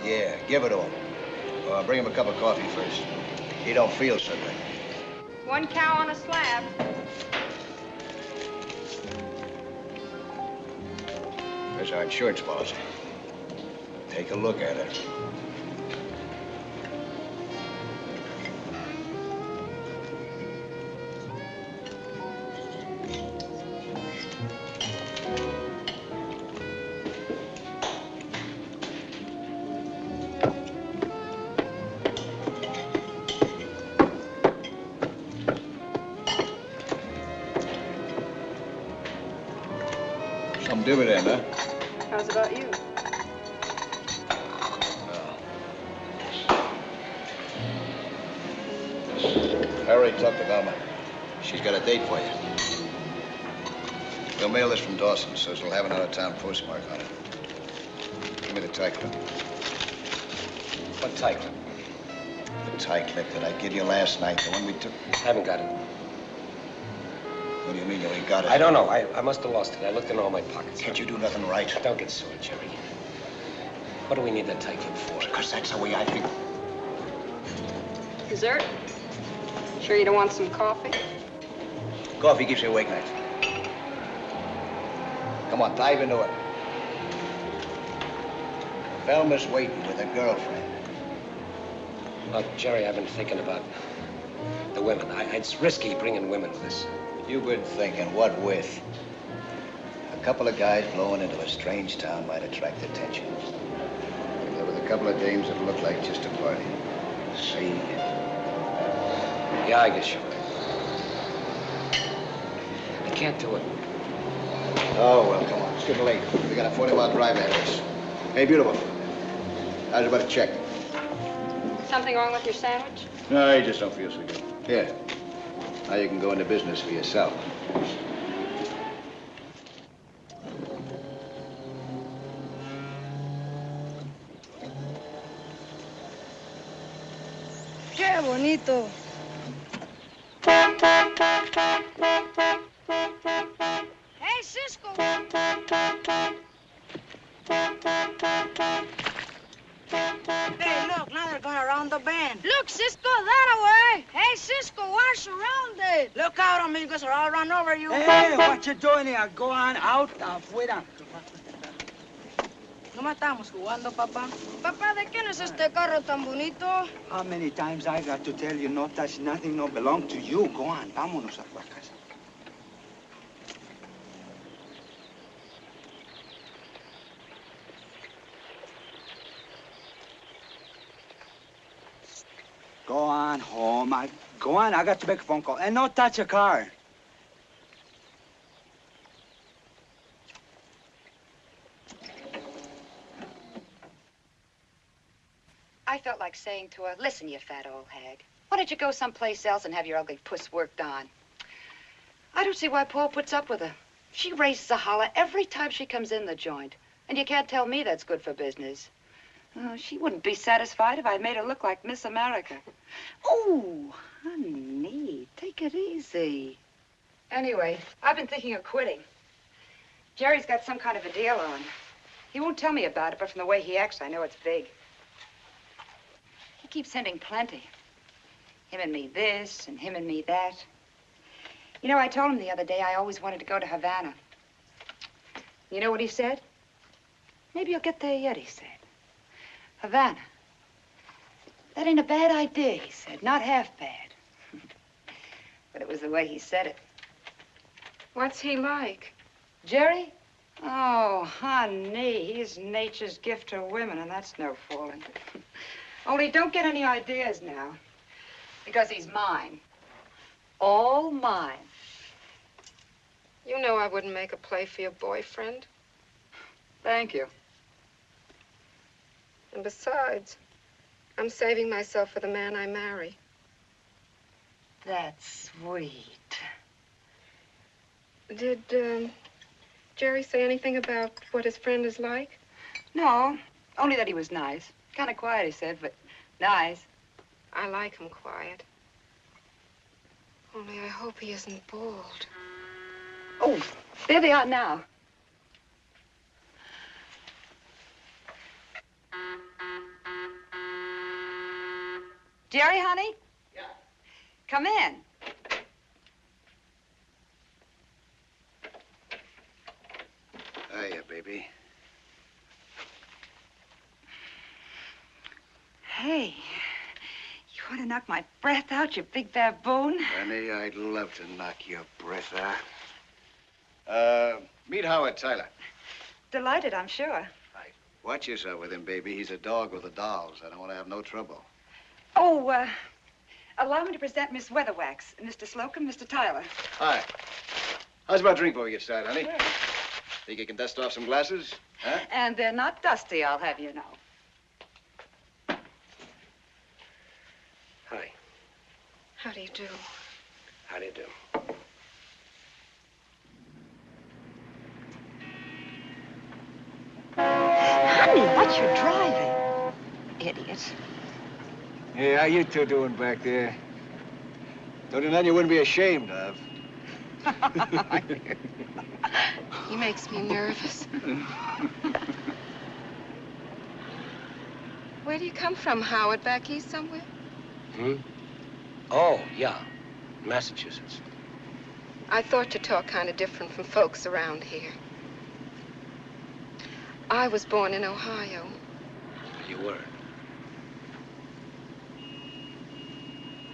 [SPEAKER 9] Yeah, give it to him. Bring him a cup of coffee first. He don't feel so good.
[SPEAKER 19] 1 cow on a slab.
[SPEAKER 9] There's our insurance policy. Take a look at it. Some dividend, huh?
[SPEAKER 19] How's about you?
[SPEAKER 9] I already talked to Velma. She's got a date for you. We'll mail this from Dawson, so it'll have an out-of-town postmark on it. Give me the tie clip.
[SPEAKER 2] What tie clip?
[SPEAKER 9] The tie clip that I gave you last night, the one we took.
[SPEAKER 2] Haven't got it.
[SPEAKER 9] What do you mean you ain't got it?
[SPEAKER 2] I don't know. I must have lost it. I looked in all my pockets.
[SPEAKER 9] Can't you do nothing right?
[SPEAKER 2] Don't get sore, Jerry. What do we need that tie clip for?
[SPEAKER 9] Because that's the way I think.
[SPEAKER 19] Dessert? Sure you don't want some coffee?
[SPEAKER 9] Coffee keeps you awake nights. Come on, dive into it. Velma's waiting with a girlfriend.
[SPEAKER 2] Look, Jerry, I've been thinking about the women. It's risky bringing women with us.
[SPEAKER 9] You've been thinking, what with? A couple of guys blowing into a strange town might attract attention. If there was a couple of dames that looked like just a party. See?
[SPEAKER 2] Yeah, I guess you're right. I can't do it.
[SPEAKER 9] Oh, well, come on. It's getting late. We got a 40-mile drive ahead of us. Hey, beautiful. How's about a check?
[SPEAKER 19] Something wrong with your sandwich?
[SPEAKER 9] No, you just don't feel so good. Here. Now you can go into business for yourself.
[SPEAKER 6] Qué bonito. Hey, Cisco. Hey, look, now they're going around the bend. Look, Cisco, that away. Hey, Cisco, watch around it. Look out, amigos, or I'll run over you.
[SPEAKER 4] Hey, what you doing here? Go on out, afuera.
[SPEAKER 6] ¿No estamos jugando, papá? Papá, ¿de quién es este carro tan bonito?
[SPEAKER 4] How many times I got to tell you no touch nothing, no belong to you? Go on, vámonos a tu casa. Go on home. Go on, I got to make a phone call. And no touch a car.
[SPEAKER 20] I felt like saying to her, listen, you fat old hag. Why don't you go someplace else and have your ugly puss worked on? I don't see why Paul puts up with her. She raises a holler every time she comes in the joint. And you can't tell me that's good for business. Oh, she wouldn't be satisfied if I made her look like Miss America. Oh, honey, take it easy. Anyway, I've been thinking of quitting. Jerry's got some kind of a deal on. He won't tell me about it, but from the way he acts, I know it's big. He keeps sending plenty. Him and me this, and him and me that. You know, I told him the other day I always wanted to go to Havana. You know what he said? Maybe you'll get there yet, he said. Havana. That ain't a bad idea, he said. Not half bad. But it was the way he said it.
[SPEAKER 19] What's he like?
[SPEAKER 20] Jerry? Oh, honey, he's nature's gift to women, and that's no fooling. Only don't get any ideas now, because he's mine. All mine.
[SPEAKER 19] You know I wouldn't make a play for your boyfriend.
[SPEAKER 20] Thank you.
[SPEAKER 19] And besides, I'm saving myself for the man I marry.
[SPEAKER 20] That's sweet.
[SPEAKER 19] Did, Jerry say anything about what his friend is like?
[SPEAKER 20] No, Only that he was nice. Kind of quiet, he said, but nice.
[SPEAKER 19] I like him quiet. Only I hope he isn't bald.
[SPEAKER 20] Oh, there they are now. Jerry, honey?
[SPEAKER 2] Yeah.
[SPEAKER 20] Come in.
[SPEAKER 9] Hiya, baby.
[SPEAKER 20] Hey, you want to knock my breath out, you big baboon?
[SPEAKER 9] Honey, I'd love to knock your breath out. Meet Howard Tyler.
[SPEAKER 20] Delighted, I'm sure.
[SPEAKER 9] Watch yourself with him, baby. He's a dog with the dolls. I don't want to have no trouble.
[SPEAKER 20] Oh, allow me to present Miss Weatherwax, Mr. Slocum, Mr. Tyler.
[SPEAKER 9] Hi. How's about a drink before we get started, honey? Sure. Think you can dust off some glasses? Huh?
[SPEAKER 20] And they're not dusty, I'll have you know.
[SPEAKER 2] Hi.
[SPEAKER 19] How do you do?
[SPEAKER 2] How do you do?
[SPEAKER 20] Honey, what you driving? Idiot.
[SPEAKER 9] Hey, how you two doing back there? Don't you know you wouldn't be ashamed of?
[SPEAKER 19] He makes me nervous. Where do you come from, Howard? Back east somewhere?
[SPEAKER 2] Hmm? Oh, yeah. Massachusetts.
[SPEAKER 19] I thought you talked kind of different from folks around here. I was born in Ohio.
[SPEAKER 2] You were.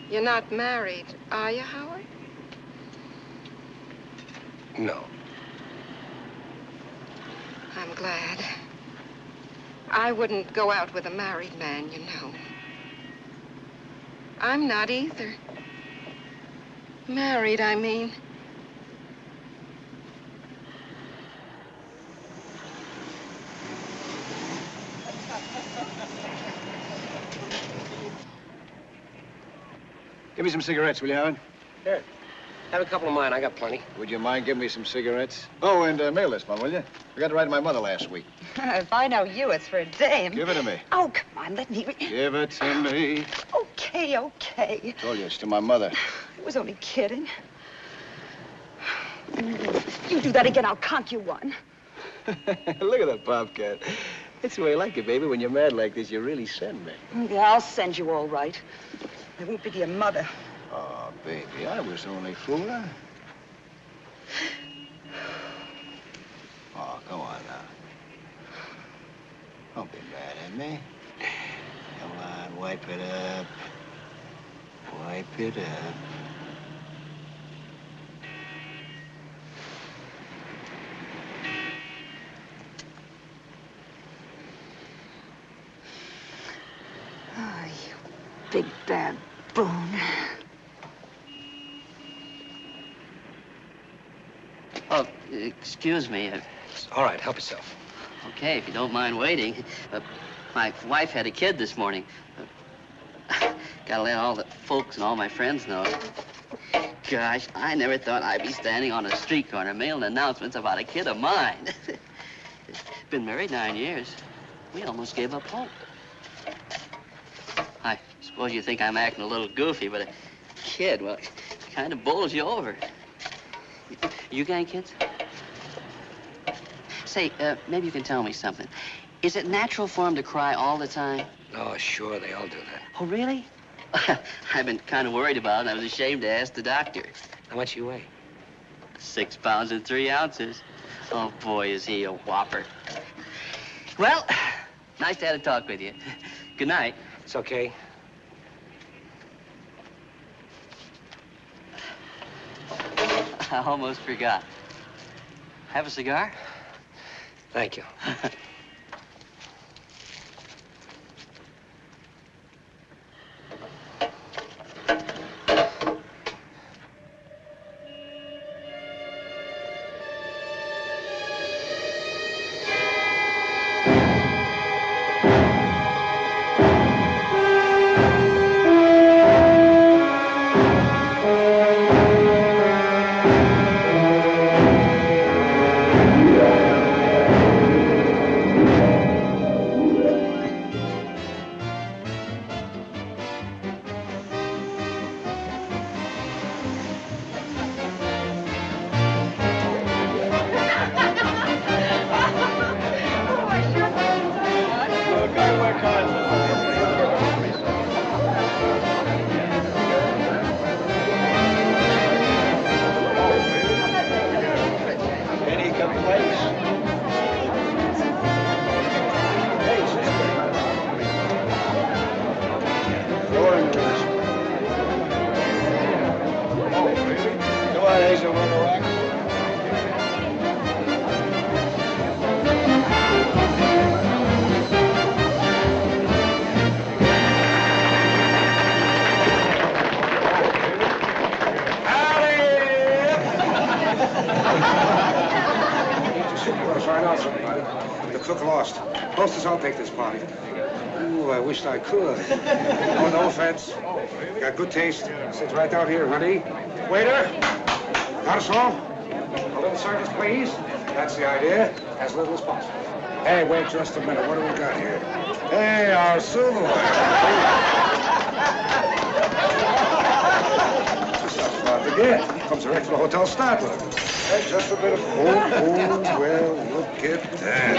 [SPEAKER 19] You're not married, are you, Howard?
[SPEAKER 2] No.
[SPEAKER 19] I'm glad. I wouldn't go out with a married man, you know. I'm not either. Married, I mean.
[SPEAKER 9] Give me some cigarettes, will you, Howard?
[SPEAKER 2] Here. Have a couple of mine. I got plenty.
[SPEAKER 9] Would you mind giving me some cigarettes? Oh, and mail this one, will you? Forgot to write to my mother last week.
[SPEAKER 20] If I know you, it's for a dame.
[SPEAKER 9] Give it to me.
[SPEAKER 20] Oh, come on, let me...
[SPEAKER 9] Give it to me.
[SPEAKER 20] Okay, okay.
[SPEAKER 9] Told you, it's to my mother.
[SPEAKER 20] I was only kidding. You do that again, I'll conk you one.
[SPEAKER 9] Look at that bobcat. That's the way I like it, baby. When you're mad like this, you really send me.
[SPEAKER 20] Yeah, I'll send you all right. I won't be your mother.
[SPEAKER 9] Oh, baby, I was only fooling. Oh, come on now. Don't be mad at me. Come on, wipe it up. Wipe it up.
[SPEAKER 20] Oh, you big baboon.
[SPEAKER 21] Oh, excuse me.
[SPEAKER 2] All right, help yourself.
[SPEAKER 21] Okay, if you don't mind waiting. My wife had a kid this morning. Gotta let all the folks and all my friends know. Gosh, I never thought I'd be standing on a street corner mailing announcements about a kid of mine. Been married 9 years. We almost gave up hope. I suppose you think I'm acting a little goofy, but a kid, well, kind of bowls you over. You got any kids? Say, maybe you can tell me something. Is it natural for them to cry all the time?
[SPEAKER 2] Oh, sure, they all do that.
[SPEAKER 21] Oh, really? I've been kind of worried about it, and I was ashamed to ask the doctor.
[SPEAKER 2] How much you weigh?
[SPEAKER 21] 6 pounds and 3 ounces. Oh, boy, is he a whopper. Well, nice to have a talk with you. Good night.
[SPEAKER 2] It's okay.
[SPEAKER 21] I almost forgot. Have a cigar?
[SPEAKER 2] Thank you.
[SPEAKER 7] Hostess, I'll take this party. Ooh, I wished I could. Oh, no offense. Got good taste. Sits right down here, honey. Waiter! Garçon! A little service, please. That's the idea. As little as possible. Hey, wait just a minute. What do we got here? Hey, our silverware. This stuff's hard to get. Comes direct from the hotel stock with it. Hey, just a bit of... Oh, well, look at that.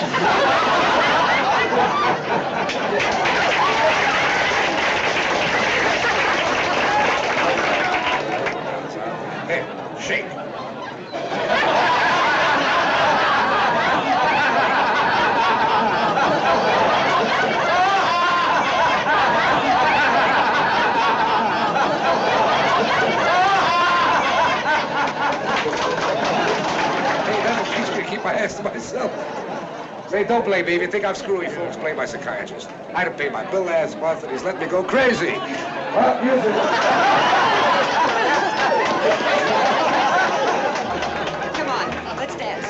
[SPEAKER 7] Hey, shake. Keep my ass to myself. Say, don't blame me. If you think I'm screwy fools, blame my psychiatrist. I didn't pay my bill last month, and he's let me go crazy. Well, music.
[SPEAKER 6] Come on, let's dance.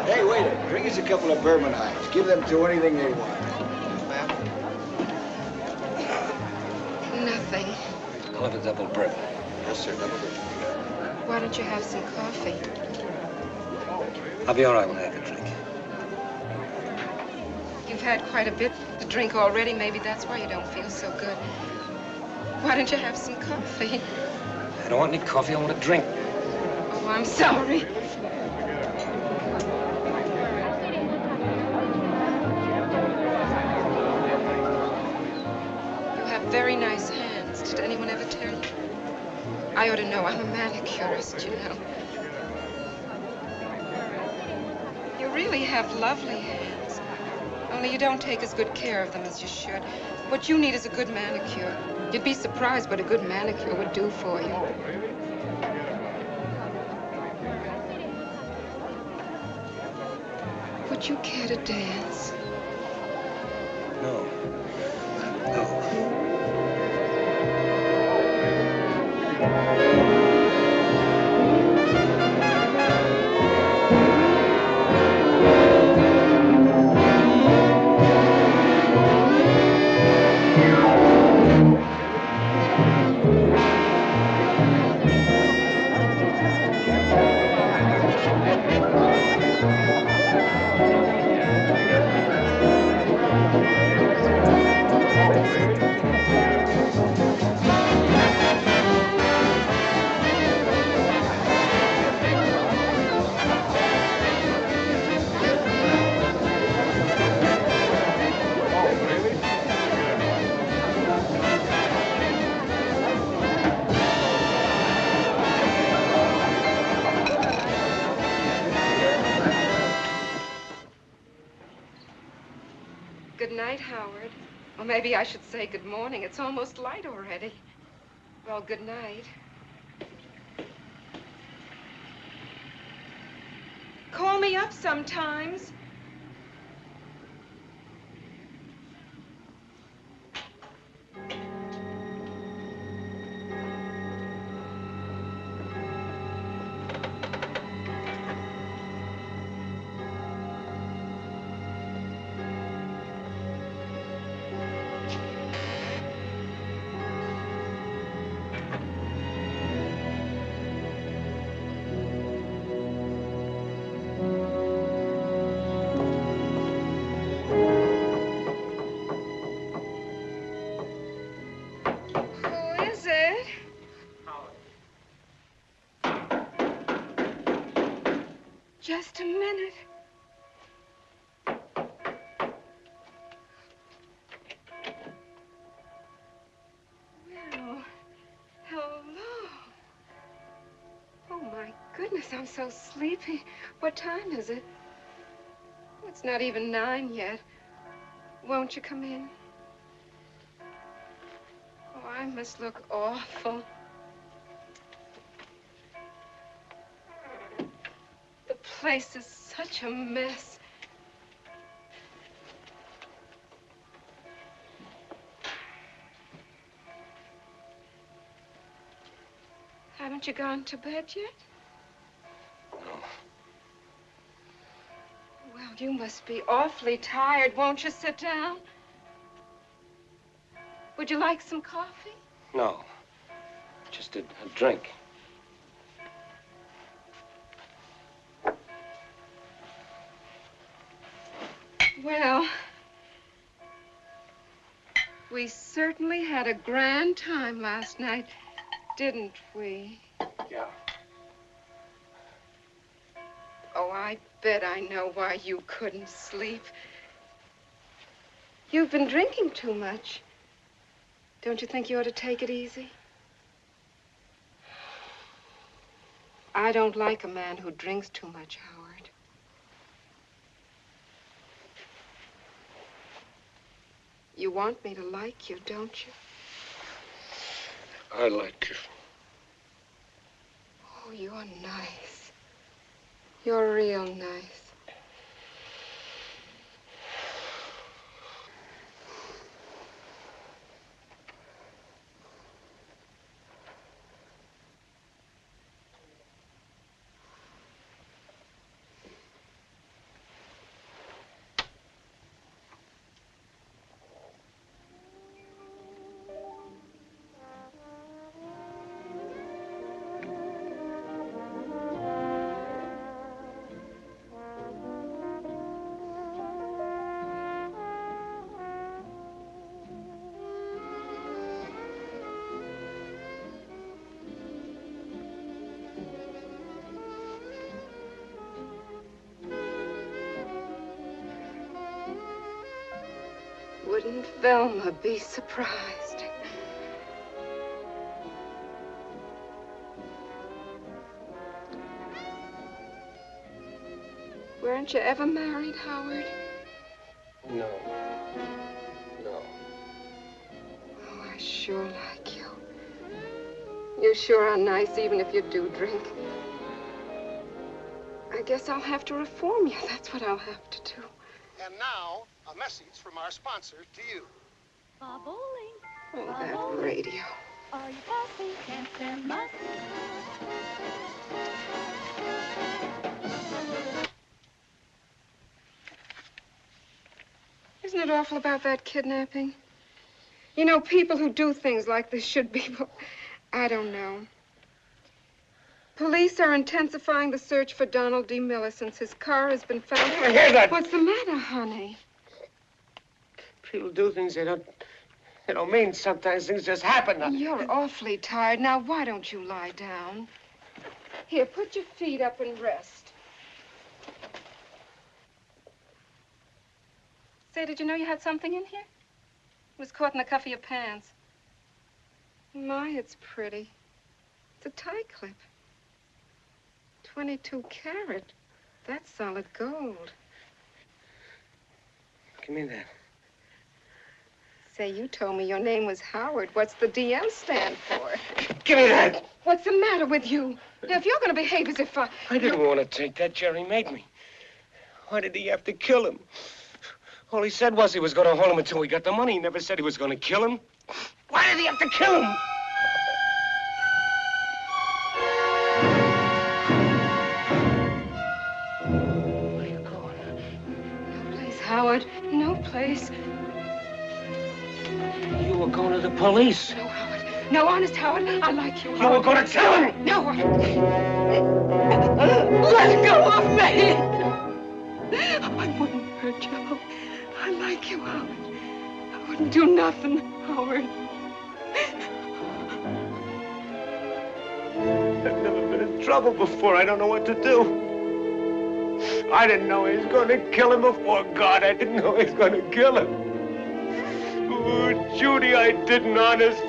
[SPEAKER 9] Hey, waiter, bring us a couple of bourbon hides. Give them to anything they want.
[SPEAKER 19] Nothing.
[SPEAKER 2] I'll have a double bourbon.
[SPEAKER 8] Yes, sir, double bourbon.
[SPEAKER 19] Why don't you have some coffee?
[SPEAKER 2] I'll be all right when I have a drink.
[SPEAKER 19] You've had quite a bit to drink already. Maybe that's why you don't feel so good. Why don't you have some coffee?
[SPEAKER 2] I don't want any coffee. I want a drink.
[SPEAKER 19] Oh, I'm sorry. You have very nice hands. Did anyone ever tell you? I ought to know. I'm a manicurist, you know. You really have lovely hands. Only you don't take as good care of them as you should. What you need is a good manicure. You'd be surprised what a good manicure would do for you. Would you care to dance?
[SPEAKER 2] No. No.
[SPEAKER 19] Good night, Howard. Or maybe I should say good morning. It's almost light already. Well, good night. Call me up sometimes. Just a minute. Well, hello. Oh, my goodness, I'm so sleepy. What time is it? Oh, it's not even 9 yet. Won't you come in? Oh, I must look awful. The place is such a mess. Haven't you gone to bed yet?
[SPEAKER 2] No.
[SPEAKER 19] Well, you must be awfully tired. Won't you sit down? Would you like some coffee?
[SPEAKER 2] No. Just a drink.
[SPEAKER 19] Well, we certainly had a grand time last night, didn't we?
[SPEAKER 2] Yeah.
[SPEAKER 19] Oh, I bet I know why you couldn't sleep. You've been drinking too much. Don't you think you ought to take it easy? I don't like a man who drinks too much, Howard. You want me to like you, don't you?
[SPEAKER 2] I like you.
[SPEAKER 19] Oh, you're nice. You're real nice. Wouldn't Velma be surprised? Weren't you ever married, Howard?
[SPEAKER 2] No. No.
[SPEAKER 19] Oh, I sure like you. You sure are nice, even if you do drink. I guess I'll have to reform you. That's what I'll have to do.
[SPEAKER 11] And now, a message from our sponsor to you.
[SPEAKER 19] Oh, that radio.
[SPEAKER 22] Are you passing? Can't stand must.
[SPEAKER 19] Isn't it awful about that kidnapping? You know, people who do things like this should be... I don't know. Police are intensifying the search for Donald D. Miller since his car has been found.
[SPEAKER 2] I hear that.
[SPEAKER 19] What's the matter, honey?
[SPEAKER 2] People do things they don't mean. Sometimes things just happen.
[SPEAKER 19] You're awfully tired. Now, why don't you lie down? Here, put your feet up and rest. Say, did you know you had something in here? It was caught in the cuff of your pants. My, it's pretty. It's a tie clip. 22 carat. That's solid gold.
[SPEAKER 2] Give me that.
[SPEAKER 19] Say, you told me your name was Howard. What's the DM stand for?
[SPEAKER 2] Give me that.
[SPEAKER 19] What's the matter with you? Now, if you're going to behave as if
[SPEAKER 2] I didn't want to take that. Jerry made me. Why did he have to kill him? All he said was he was going to hold him until we got the money. He never said he was going to kill him. Why did he have to kill him?
[SPEAKER 19] Howard, no place.
[SPEAKER 2] You were going to the police.
[SPEAKER 19] No, Howard. No, honest, Howard. I like you, Howard.
[SPEAKER 2] You were going to tell him.
[SPEAKER 19] No. Let go of me. I wouldn't hurt you, Howard. I like you, Howard. I wouldn't do nothing, Howard.
[SPEAKER 2] I've never been in trouble before. I don't know what to do. I didn't know he was going to kill him before God. I didn't know he was going to kill him. Oh, Judy, I didn't, honest.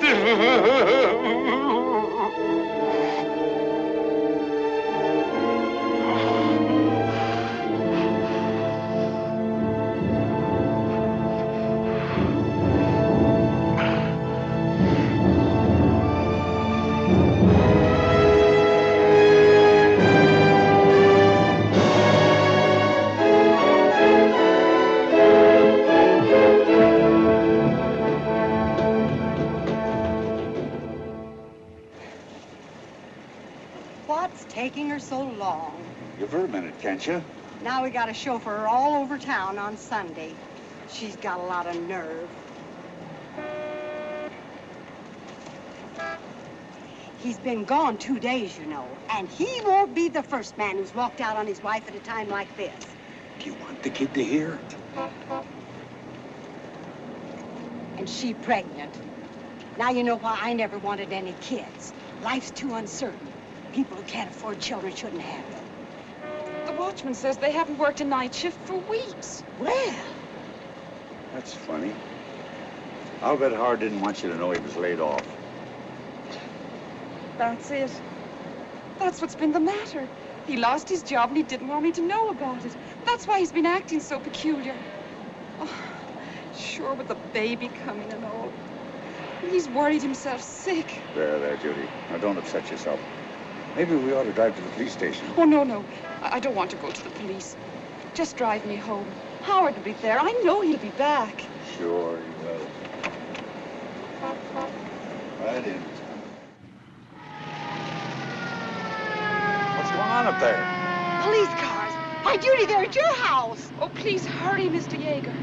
[SPEAKER 23] What's taking her so long?
[SPEAKER 24] Give her a minute, can't you?
[SPEAKER 3] Now we got a chauffeur all over town on Sunday. She's got a lot of nerve. He's been gone 2 days, you know, and he won't be the first man who's walked out on his wife at a time like this.
[SPEAKER 4] Do you want the kid to hear it?
[SPEAKER 3] And she pregnant. Now you know why I never wanted any kids. Life's too uncertain. People who can't afford children shouldn't have them.
[SPEAKER 18] The watchman says they haven't worked a night shift for weeks.
[SPEAKER 3] Well,
[SPEAKER 4] That's funny. I'll bet Howard didn't want you to know he was laid off.
[SPEAKER 18] That's it. That's what's been the matter. He lost his job and he didn't want me to know about it. That's why he's been acting so peculiar. Oh, sure, with the baby coming and all. He's worried himself sick.
[SPEAKER 4] There, Judy. Now, don't upset yourself. Maybe we ought to drive to the police station.
[SPEAKER 18] Oh, no. I don't want to go to the police. Just drive me home. Howard will be there. I know he'll be back.
[SPEAKER 4] Sure he will. Right in. What's going on up there?
[SPEAKER 3] police cars. Why, Judy, they're at your house.
[SPEAKER 18] Oh, please hurry, Mr. Yeager.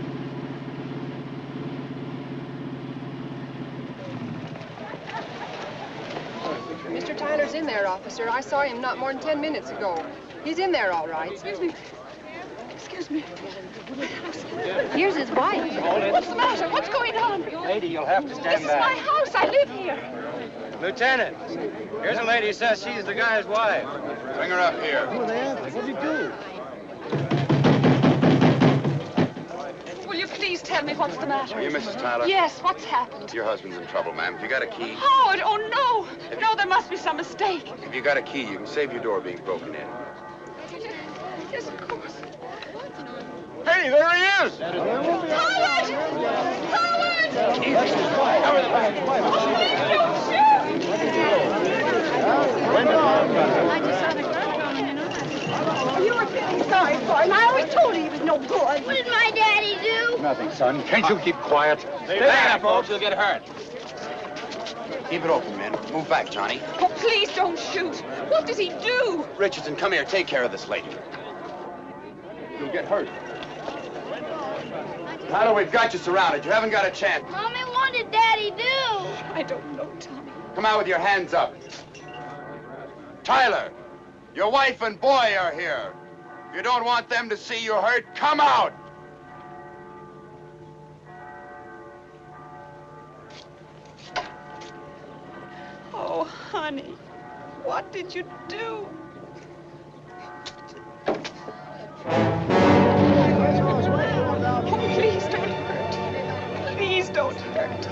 [SPEAKER 19] Mr. Tyler's in there, officer. I saw him not more than 10 minutes ago. He's in there, all right.
[SPEAKER 18] Excuse me. Excuse me.
[SPEAKER 19] Here's his wife.
[SPEAKER 18] What's the matter? What's going on?
[SPEAKER 17] Lady, you'll have to stand
[SPEAKER 18] This is my house. I live here.
[SPEAKER 17] Lieutenant, here's a lady who says she's the guy's wife.
[SPEAKER 16] Bring her up here.
[SPEAKER 17] Who are they after? What'd he do?
[SPEAKER 18] Will you please tell me what's the matter?
[SPEAKER 16] Are you Mrs. Tyler?
[SPEAKER 18] Yes, what's happened?
[SPEAKER 16] Your husband's in trouble, ma'am. Have you got a key?
[SPEAKER 18] Howard, oh no! No, there must be some mistake.
[SPEAKER 16] If you got a key, you can save your door being broken in.
[SPEAKER 18] Yes, of course.
[SPEAKER 16] Hey, there he is!
[SPEAKER 18] Howard! Howard!
[SPEAKER 3] You were feeling sorry for him. I always told you he was no good.
[SPEAKER 6] What did my daddy do?
[SPEAKER 16] Nothing, son. Can't you keep quiet?
[SPEAKER 17] Stay back, folks. You'll get hurt.
[SPEAKER 16] Keep it open, men. Move back, Johnny.
[SPEAKER 18] Oh, please don't shoot. What did he do?
[SPEAKER 16] Richardson, come here. Take care of this lady. You'll get hurt. Tyler, we've got you surrounded. You haven't got a chance.
[SPEAKER 6] Mommy, what did Daddy do?
[SPEAKER 18] I don't know, Tommy.
[SPEAKER 16] Come out with your hands up. Tyler, your wife and boy are here. If you don't want them to see you hurt, come out.
[SPEAKER 18] Oh, honey, what did you do? Oh, please don't hurt. Please don't hurt.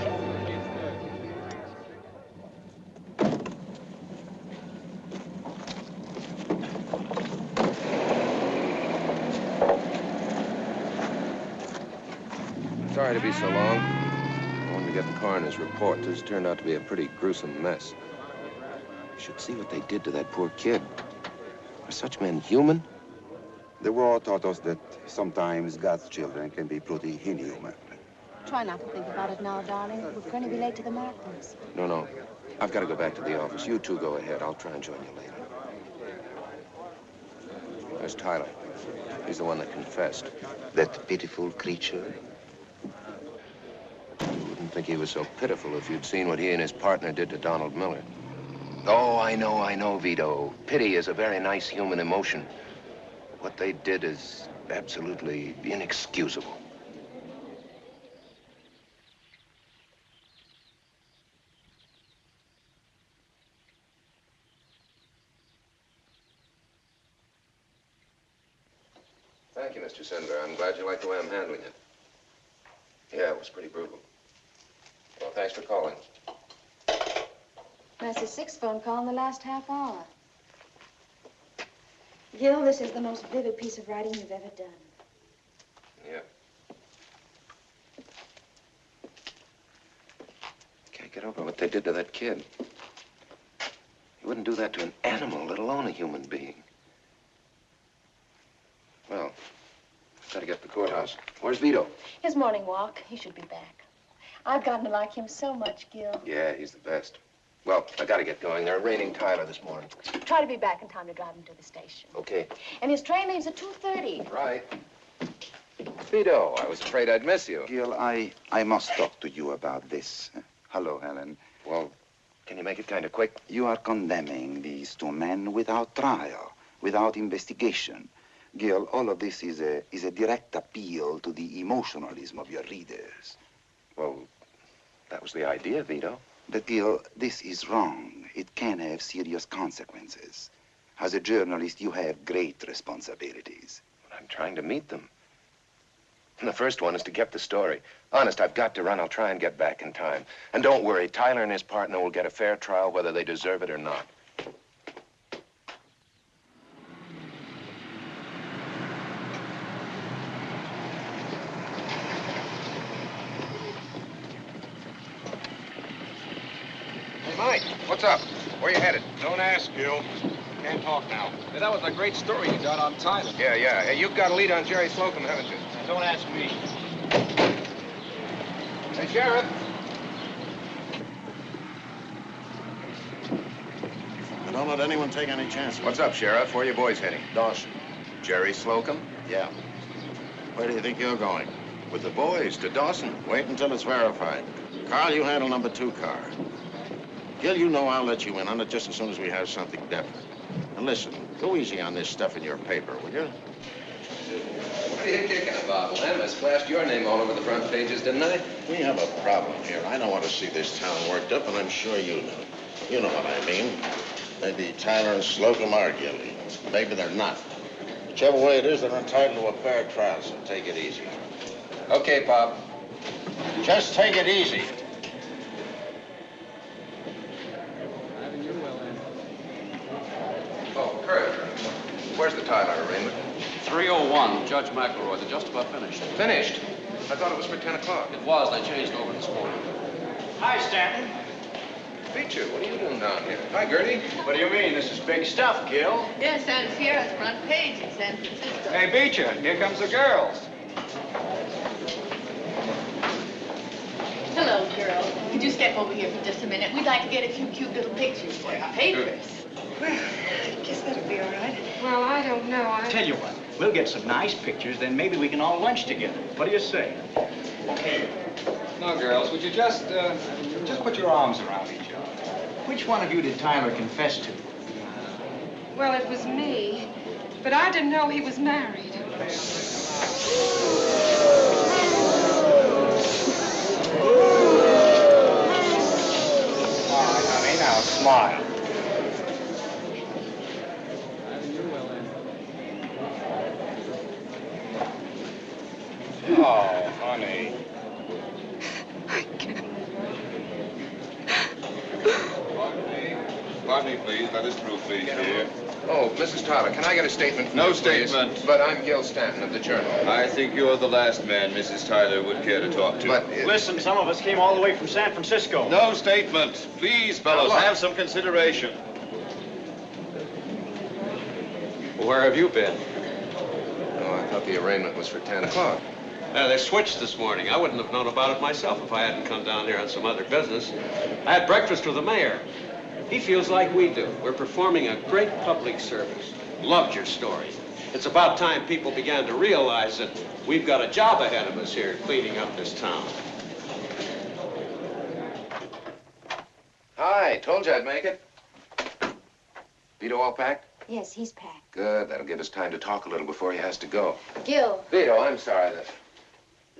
[SPEAKER 8] Sorry to be so long. I wanted to get the coroner's report. This turned out to be a pretty gruesome mess. You should see what they did to that poor kid. Are such men human?
[SPEAKER 16] The war taught us that sometimes God's children can be pretty inhuman.
[SPEAKER 12] Try not to think about it now, darling. We're going to be late to the Martins.
[SPEAKER 8] No. I've got to go back to the office. You two go ahead. I'll try and join you later. There's Tyler. He's the one that confessed.
[SPEAKER 16] That pitiful creature.
[SPEAKER 8] You wouldn't think he was so pitiful if you'd seen what he and his partner did to Donald Miller.
[SPEAKER 16] Oh, I know, Vito. Pity is a very nice human emotion. What they did is absolutely inexcusable.
[SPEAKER 8] Thank you, Mr. Sender. I'm glad you like the way I'm handling it. Yeah, it was pretty brutal. Well, thanks for calling.
[SPEAKER 12] That's the sixth phone call in the last half hour. Gil, this is the most vivid piece of writing you've ever done.
[SPEAKER 8] Yeah. Can't get over what they did to that kid. You wouldn't do that to an animal, let alone a human being. Well, gotta get to the courthouse. Where's Vito?
[SPEAKER 12] His morning walk. He should be back. I've gotten to like him so much, Gil.
[SPEAKER 8] Yeah, he's the best. Well, I gotta get going. They're arraigning Tyler this morning.
[SPEAKER 12] Try to be back in time to drive him to the station.
[SPEAKER 8] Okay.
[SPEAKER 12] And his train leaves at 2:30.
[SPEAKER 8] Right. Vito, I was afraid I'd miss you.
[SPEAKER 16] Gil, I must talk to you about this. Hello, Helen.
[SPEAKER 8] Well, can you make it kind of quick?
[SPEAKER 16] You are condemning these two men without trial, without investigation. Gil, all of this is a direct appeal to the emotionalism of your readers.
[SPEAKER 8] Well, that was the idea, Vito.
[SPEAKER 16] But Gil, this is wrong. It can have serious consequences. As a journalist, you have great responsibilities.
[SPEAKER 8] I'm trying to meet them. And the first one is to get the story. Honest, I've got to run. I'll try and get back in time. And don't worry, Tyler and his partner will get a fair trial whether they deserve it or not.
[SPEAKER 7] Hey, Mike, what's up? Where you headed?
[SPEAKER 11] Don't ask, Gil. Can't talk now.
[SPEAKER 7] Hey, that was a great story you got on Tyler. Yeah. Hey, you've got a lead on Jerry Slocum, haven't you?
[SPEAKER 11] Don't ask me.
[SPEAKER 7] Hey, Sheriff.
[SPEAKER 13] Don't let anyone take any chances.
[SPEAKER 8] What's up, Sheriff? Where are you boys heading?
[SPEAKER 13] Dawson.
[SPEAKER 8] Jerry Slocum?
[SPEAKER 13] Yeah. Where do you think you're going?
[SPEAKER 8] With the boys to Dawson.
[SPEAKER 13] Wait until it's verified. Carl, you handle number 2 car. Gil, you know I'll let you in on it just as soon as we have something definite. And listen, go easy on this stuff in your paper, will you?
[SPEAKER 8] What are you kicking about, Lem? I splashed your name all over the front pages, didn't I?
[SPEAKER 13] We have a problem here. I don't want to see this town worked up, and I'm sure you know. You know what I mean. Maybe Tyler and Slocum are guilty. Maybe they're not. Whichever way it is, they're entitled to a fair trial, so take it easy.
[SPEAKER 8] Okay, Pop.
[SPEAKER 13] Just take it easy.
[SPEAKER 8] Oh, Kurt. Where's the Tyler arraignment?
[SPEAKER 10] 301, Judge McElroy. They're just about finished.
[SPEAKER 8] Finished? I thought it was for 10 o'clock.
[SPEAKER 10] It was. They changed over this morning.
[SPEAKER 4] Hi, Stanton.
[SPEAKER 8] Beecher, what are you doing down here? Hi, Gertie.
[SPEAKER 4] What do you mean? This is big stuff, Gil.
[SPEAKER 15] Yes, and Sierra's front page in San Francisco.
[SPEAKER 4] Hey, Beecher, here comes the girls.
[SPEAKER 15] Hello, girls. Could you step over here for just a minute? We'd like to get a few cute little pictures for our papers.
[SPEAKER 6] Well, I guess that'll be all right.
[SPEAKER 19] Well, I don't know.
[SPEAKER 4] Tell you what, we'll get some nice pictures, then maybe we can all lunch together. What do you say? Now, girls, would you just put your arms around each other? Which one of you did Tyler confess to?
[SPEAKER 19] Well, it was me. But I didn't know he was married.
[SPEAKER 4] All right, honey, now smile. Oh, honey.
[SPEAKER 23] Pardon me, please. Let us through, please, dear.
[SPEAKER 8] Oh, Mrs. Tyler, can I get a statement from
[SPEAKER 23] No
[SPEAKER 8] you, please?
[SPEAKER 23] statement.
[SPEAKER 8] But I'm Gil Stanton of the Journal.
[SPEAKER 23] I think you're the last man Mrs. Tyler would care to talk to.
[SPEAKER 8] But
[SPEAKER 4] Listen, some of us came all the way from San Francisco.
[SPEAKER 23] No statement. Please, fellows,
[SPEAKER 8] Now, look.
[SPEAKER 23] have some consideration.
[SPEAKER 10] Where have you been?
[SPEAKER 8] Oh, I thought the arraignment was for 10 o'clock.
[SPEAKER 10] They switched this morning. I wouldn't have known about it myself if I hadn't come down here on some other business. I had breakfast with the mayor. He feels like we do. We're performing a great public service. Loved your story. It's about time people began to realize that we've got a job ahead of us here cleaning up this town.
[SPEAKER 8] Hi, told you I'd make it. Vito all packed?
[SPEAKER 12] Yes, he's packed.
[SPEAKER 8] Good. That'll give us time to talk a little before he has to go.
[SPEAKER 12] Gil,
[SPEAKER 8] Vito, I'm sorry that...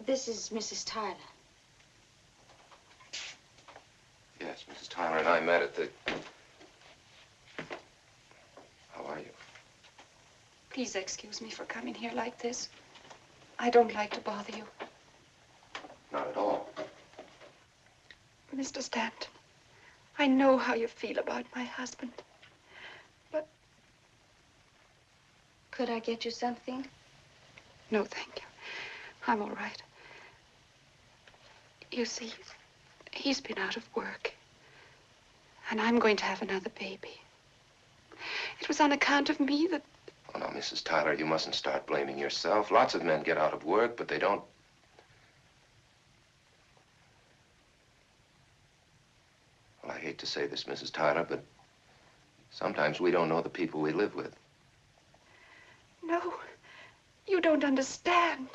[SPEAKER 12] this is Mrs. Tyler.
[SPEAKER 8] Yes, Mrs. Tyler and I met at the... How are you?
[SPEAKER 5] Please excuse me for coming here like this. I don't like to bother you.
[SPEAKER 8] Not at all.
[SPEAKER 5] Mr. Stanton, I know how you feel about my husband. But...
[SPEAKER 12] Could I get you something?
[SPEAKER 5] No, thank you. I'm all right. You see, he's been out of work. And I'm going to have another baby. It was on account of me that...
[SPEAKER 8] Oh, now, Mrs. Tyler, you mustn't start blaming yourself. Lots of men get out of work, but they don't... Well, I hate to say this, Mrs. Tyler, but sometimes we don't know the people we live with.
[SPEAKER 18] No, you don't understand.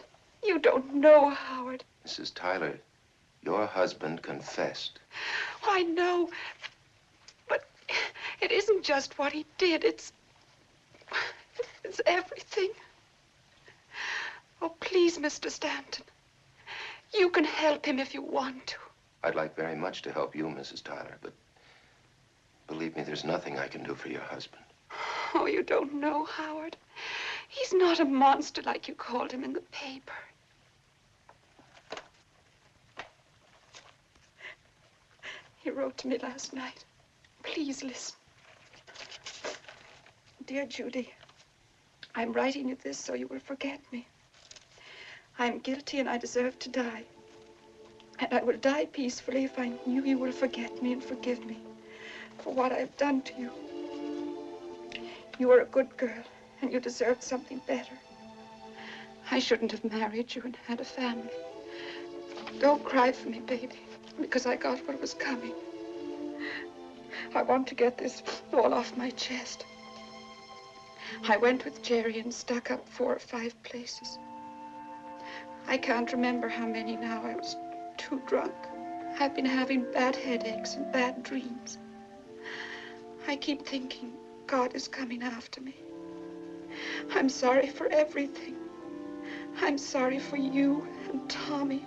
[SPEAKER 18] You don't know, Howard.
[SPEAKER 8] Mrs. Tyler, your husband confessed.
[SPEAKER 18] Oh, I know. But it isn't just what he did. It's everything. Oh, please, Mr. Stanton. You can help him if you want to.
[SPEAKER 8] I'd like very much to help you, Mrs. Tyler, but believe me, there's nothing I can do for your husband.
[SPEAKER 18] Oh, you don't know, Howard. He's not a monster like you called him in the paper. He wrote to me last night. Please listen. Dear Judy, I'm writing you this so you will forget me. I'm guilty and I deserve to die. And I will die peacefully if I knew you will forget me and forgive me for what I've done to you. You are a good girl and you deserved something better. I shouldn't have married you and had a family. Don't cry for me, baby, because I got what was coming. I want to get this all off my chest. I went with Jerry and stuck up 4 or 5 places. I can't remember how many now. I was too drunk. I've been having bad headaches and bad dreams. I keep thinking God is coming after me. I'm sorry for everything. I'm sorry for you and Tommy.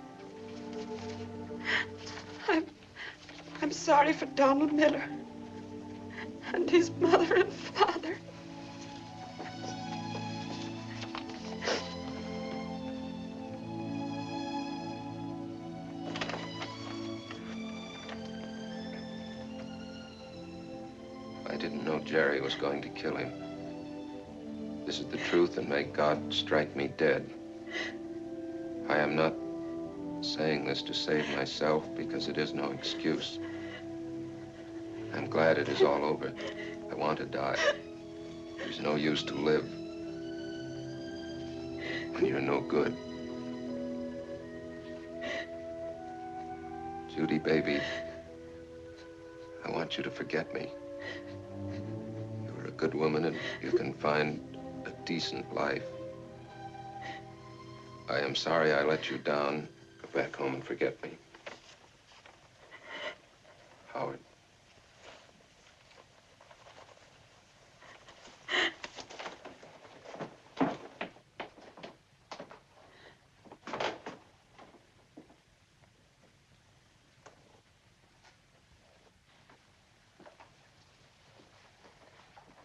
[SPEAKER 18] I'm sorry for Donald Miller and his mother and father.
[SPEAKER 8] I didn't know Jerry was going to kill him. This is the truth, and may God strike me dead. I am not saying this to save myself, because it is no excuse. I'm glad it is all over. I want to die. There's no use to live when you're no good. Judy, baby, I want you to forget me. You're a good woman and you can find a decent life. I am sorry I let you down. Go back home and forget me. Howard.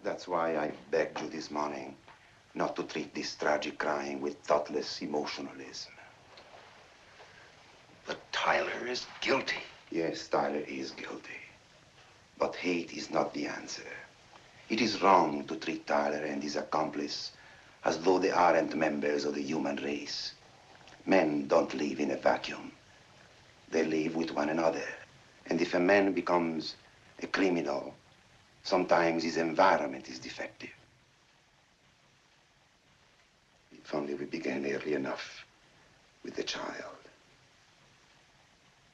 [SPEAKER 16] That's why I begged you this morning not to treat this tragic crime with thoughtless emotionalism.
[SPEAKER 8] But Tyler is guilty.
[SPEAKER 16] Yes, Tyler is guilty. But hate is not the answer. It is wrong to treat Tyler and his accomplice as though they aren't members of the human race. Men don't live in a vacuum. They live with one another. And if a man becomes a criminal, sometimes his environment is defective. If only we began early enough with the child.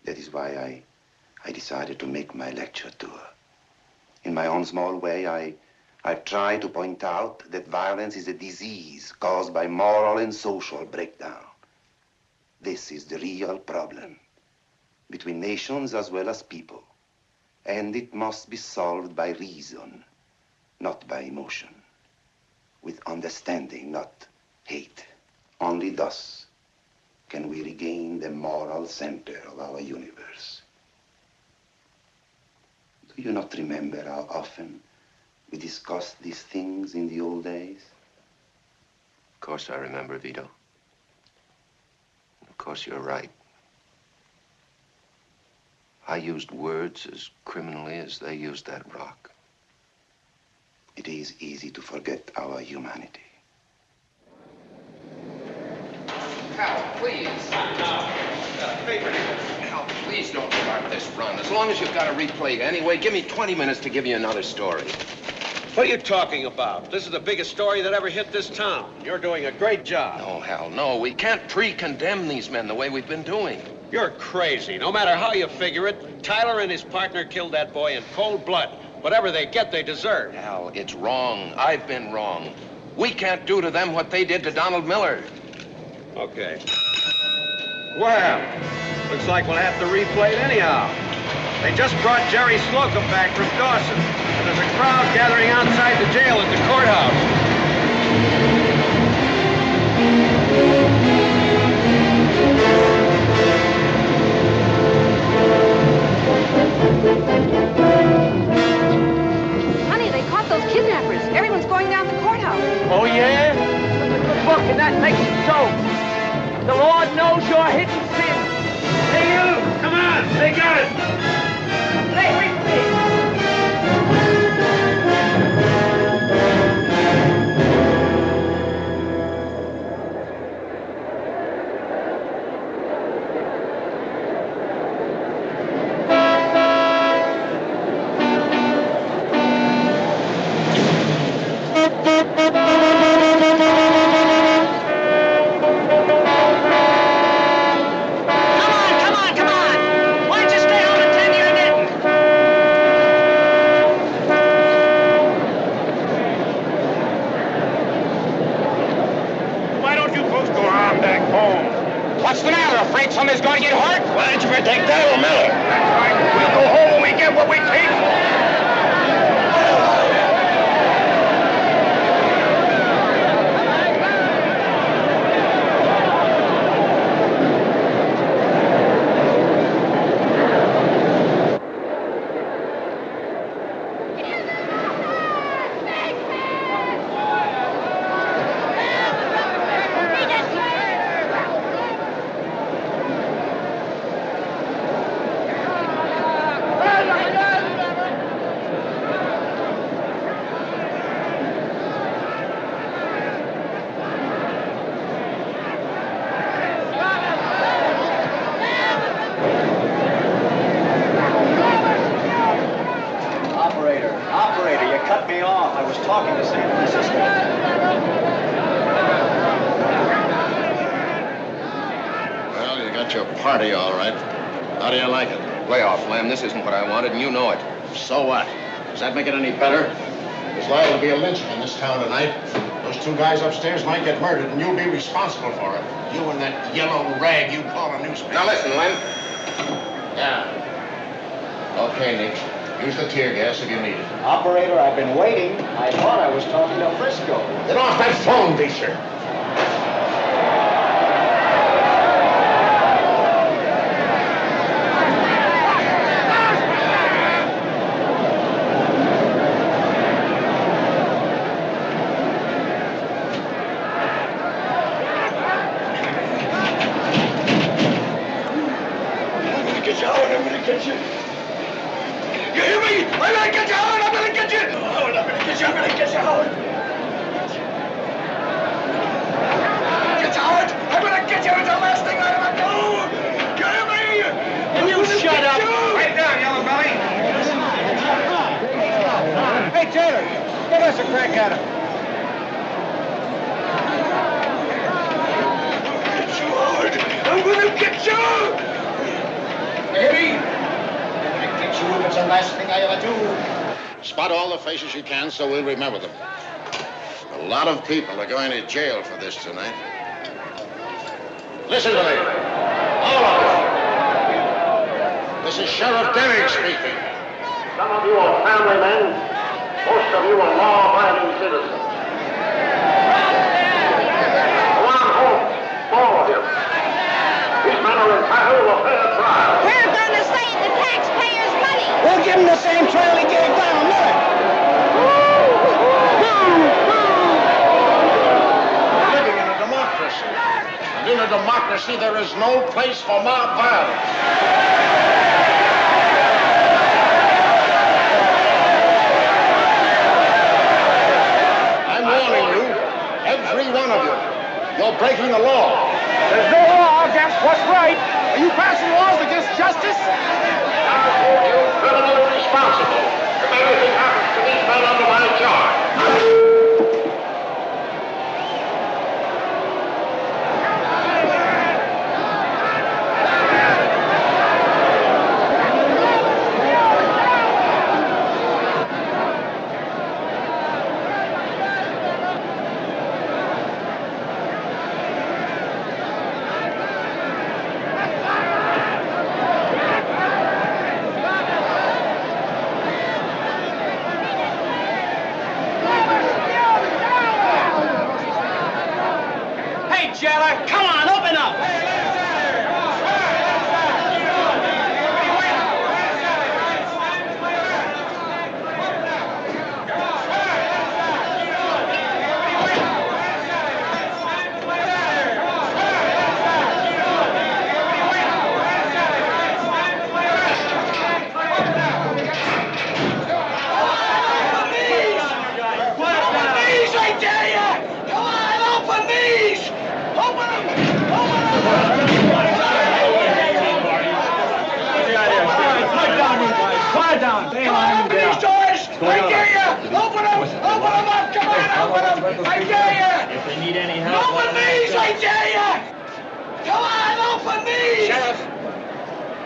[SPEAKER 16] That is why I decided to make my lecture tour. In my own small way, I've tried to point out that violence is a disease caused by moral and social breakdown. This is the real problem between nations as well as people. And it must be solved by reason, not by emotion. With understanding, not hate. Only thus can we regain the moral center of our universe. Do you not remember how often we discussed these things in the old days?
[SPEAKER 8] Of course I remember, Vito. Of course you're right. I used words as criminally as they used that rock.
[SPEAKER 16] It is easy to forget our humanity.
[SPEAKER 8] Hal, please. Paper. Hal, please don't start this run. As long as you've got a replay anyway, give me 20 minutes to give you another story.
[SPEAKER 10] What are you talking about? This is the biggest story that ever hit this town. You're doing a great job.
[SPEAKER 8] No, Hal, no. We can't pre-condemn these men the way we've been doing.
[SPEAKER 10] You're crazy. No matter how you figure it, Tyler and his partner killed that boy in cold blood. Whatever they get, they deserve.
[SPEAKER 8] Al, it's wrong. I've been wrong. We can't do to them what they did to Donald Miller.
[SPEAKER 10] Okay. Well, looks like we'll have to replay it anyhow. They just brought Jerry Slocum back from Dawson, and there's a crowd gathering outside the jail at the courthouse.
[SPEAKER 18] Honey, they caught those kidnappers. Everyone's going down the courthouse.
[SPEAKER 1] Oh, yeah? Look, and that makes it so. The Lord knows your hidden sin. Hey, you! Come on! They got it! Hey, wait for me!
[SPEAKER 7] What's the matter? Afraid somebody's going to get hurt? Why don't you protect Donald Miller? That's right. We'll go home when we get what we paid for.
[SPEAKER 4] Operator, you cut me off. I was talking to San Francisco.
[SPEAKER 13] Well, you got your party all right. How do you like it?
[SPEAKER 8] Lay off, Lem. This isn't what I wanted, and you know it.
[SPEAKER 13] So what? Does that make it any better? There's liable to be a lynching in this town tonight. Those two guys upstairs might get murdered, and you'll be responsible for it. You and that yellow rag you call a newspaper.
[SPEAKER 8] Now listen, Lem.
[SPEAKER 13] Yeah. Okay, Nick. Use the tear gas if you need it.
[SPEAKER 4] Operator, I've been waiting. I thought I was talking to Frisco.
[SPEAKER 13] Get off that phone, Beecher.
[SPEAKER 7] I'm gonna get you. You hear me? I'm gonna get you, Howard! I'm gonna get you! Howard, I'm gonna get you! I'm gonna get you, Howard! Get you, Howard! I'm gonna get you! It's the last thing I ever do! You hear me?
[SPEAKER 1] Will you shut up?
[SPEAKER 7] Right down, yellow belly!
[SPEAKER 1] Hey, Taylor, give us a crack at him.
[SPEAKER 7] Get you, Howard! I'm gonna get you! You hear me?
[SPEAKER 13] It's the last thing I ever do. Spot all the faces you can so we'll remember them. A lot of people are going to jail for this tonight. Listen to me. All of you. This is Sheriff Denning speaking. Some of you are family men. Most of you are law-abiding citizens. Go on home. All of you. These men are entitled to a fair trial.
[SPEAKER 6] We're going to save the taxpayers' money.
[SPEAKER 1] We'll give him the same trial he gave Donald Miller.
[SPEAKER 13] We're living in a democracy. And in a democracy, there is no place for mob violence. I'm warning you, every one of you. You're breaking the law.
[SPEAKER 7] There's no law against what's right. Are you passing laws against justice?
[SPEAKER 13] I hold you criminally responsible if anything happens to these men under my charge.
[SPEAKER 1] I dare you!
[SPEAKER 17] If they need any help,
[SPEAKER 1] Open these, I dare you! Come on, open these!
[SPEAKER 2] Sheriff!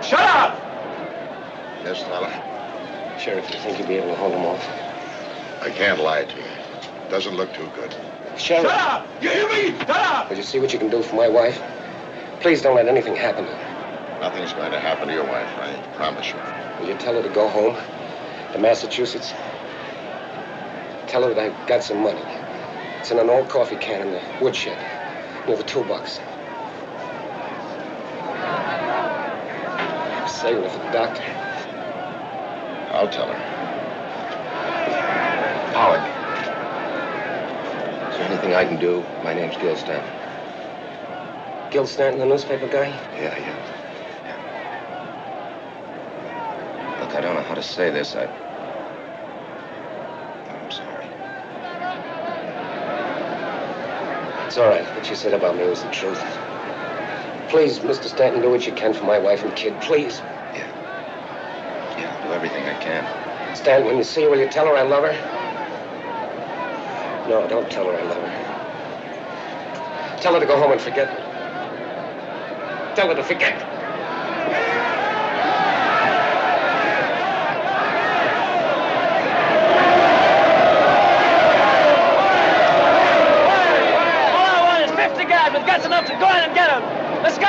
[SPEAKER 1] Shut up!
[SPEAKER 13] Yes, Tyler?
[SPEAKER 2] Sheriff, do you think you'll be able to hold them off?
[SPEAKER 13] I can't lie to you. Doesn't look too good.
[SPEAKER 2] Sheriff!
[SPEAKER 1] Shut up! You hear me? Shut up!
[SPEAKER 2] Will you see what you can do for my wife? Please don't let anything happen to her.
[SPEAKER 13] Nothing's going to happen to your wife, I promise you.
[SPEAKER 2] Will you tell her to go home to Massachusetts? Tell her that I've got some money. It's in an old coffee can in the woodshed near the toolbox. I'm saving it for the doctor.
[SPEAKER 13] I'll tell her.
[SPEAKER 8] Howard. Is there anything I can do? My name's Gil Stanton.
[SPEAKER 2] Gil Stanton, the newspaper guy?
[SPEAKER 8] Yeah. Look, I don't know how to say this. I'm sorry.
[SPEAKER 2] It's all right. What you said about me was the truth. Please, Mr. Stanton, do what you can for my wife and kid. Please.
[SPEAKER 8] Yeah, I'll do everything I can.
[SPEAKER 2] Stanton, when you see her, will you tell her I love her? No, don't tell her I love her. Tell her to go home and forget me. Tell her to forget me.
[SPEAKER 1] All I want is 50 guys with guts enough to go in and get him. Let's go!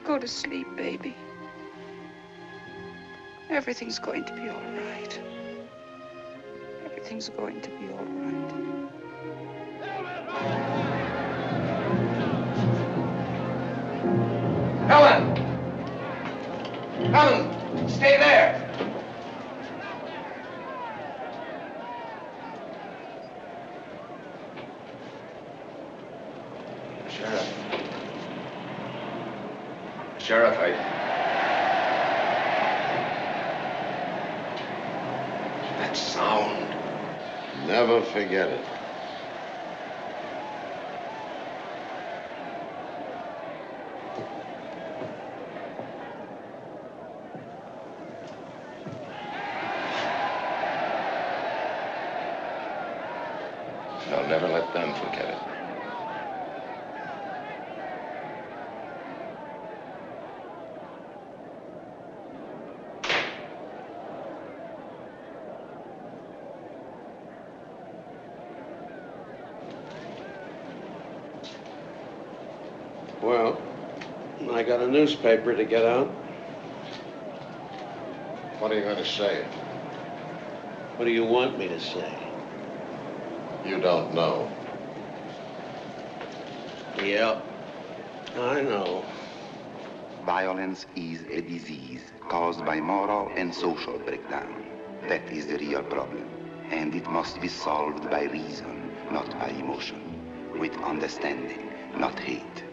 [SPEAKER 18] Go to sleep, baby. Everything's going to be all right. Everything's going to be all right.
[SPEAKER 7] Helen! Helen, stay there!
[SPEAKER 8] Sheriff,
[SPEAKER 13] That sound. Never forget it.
[SPEAKER 8] I'll never let them forget it.
[SPEAKER 10] Well, I got a newspaper to get out.
[SPEAKER 13] What are you going to say?
[SPEAKER 10] What do you want me to say?
[SPEAKER 13] You don't know.
[SPEAKER 10] Yeah, I know.
[SPEAKER 16] Violence is a disease caused by moral and social breakdown. That is the real problem. And it must be solved by reason, not by emotion. With understanding, not hate.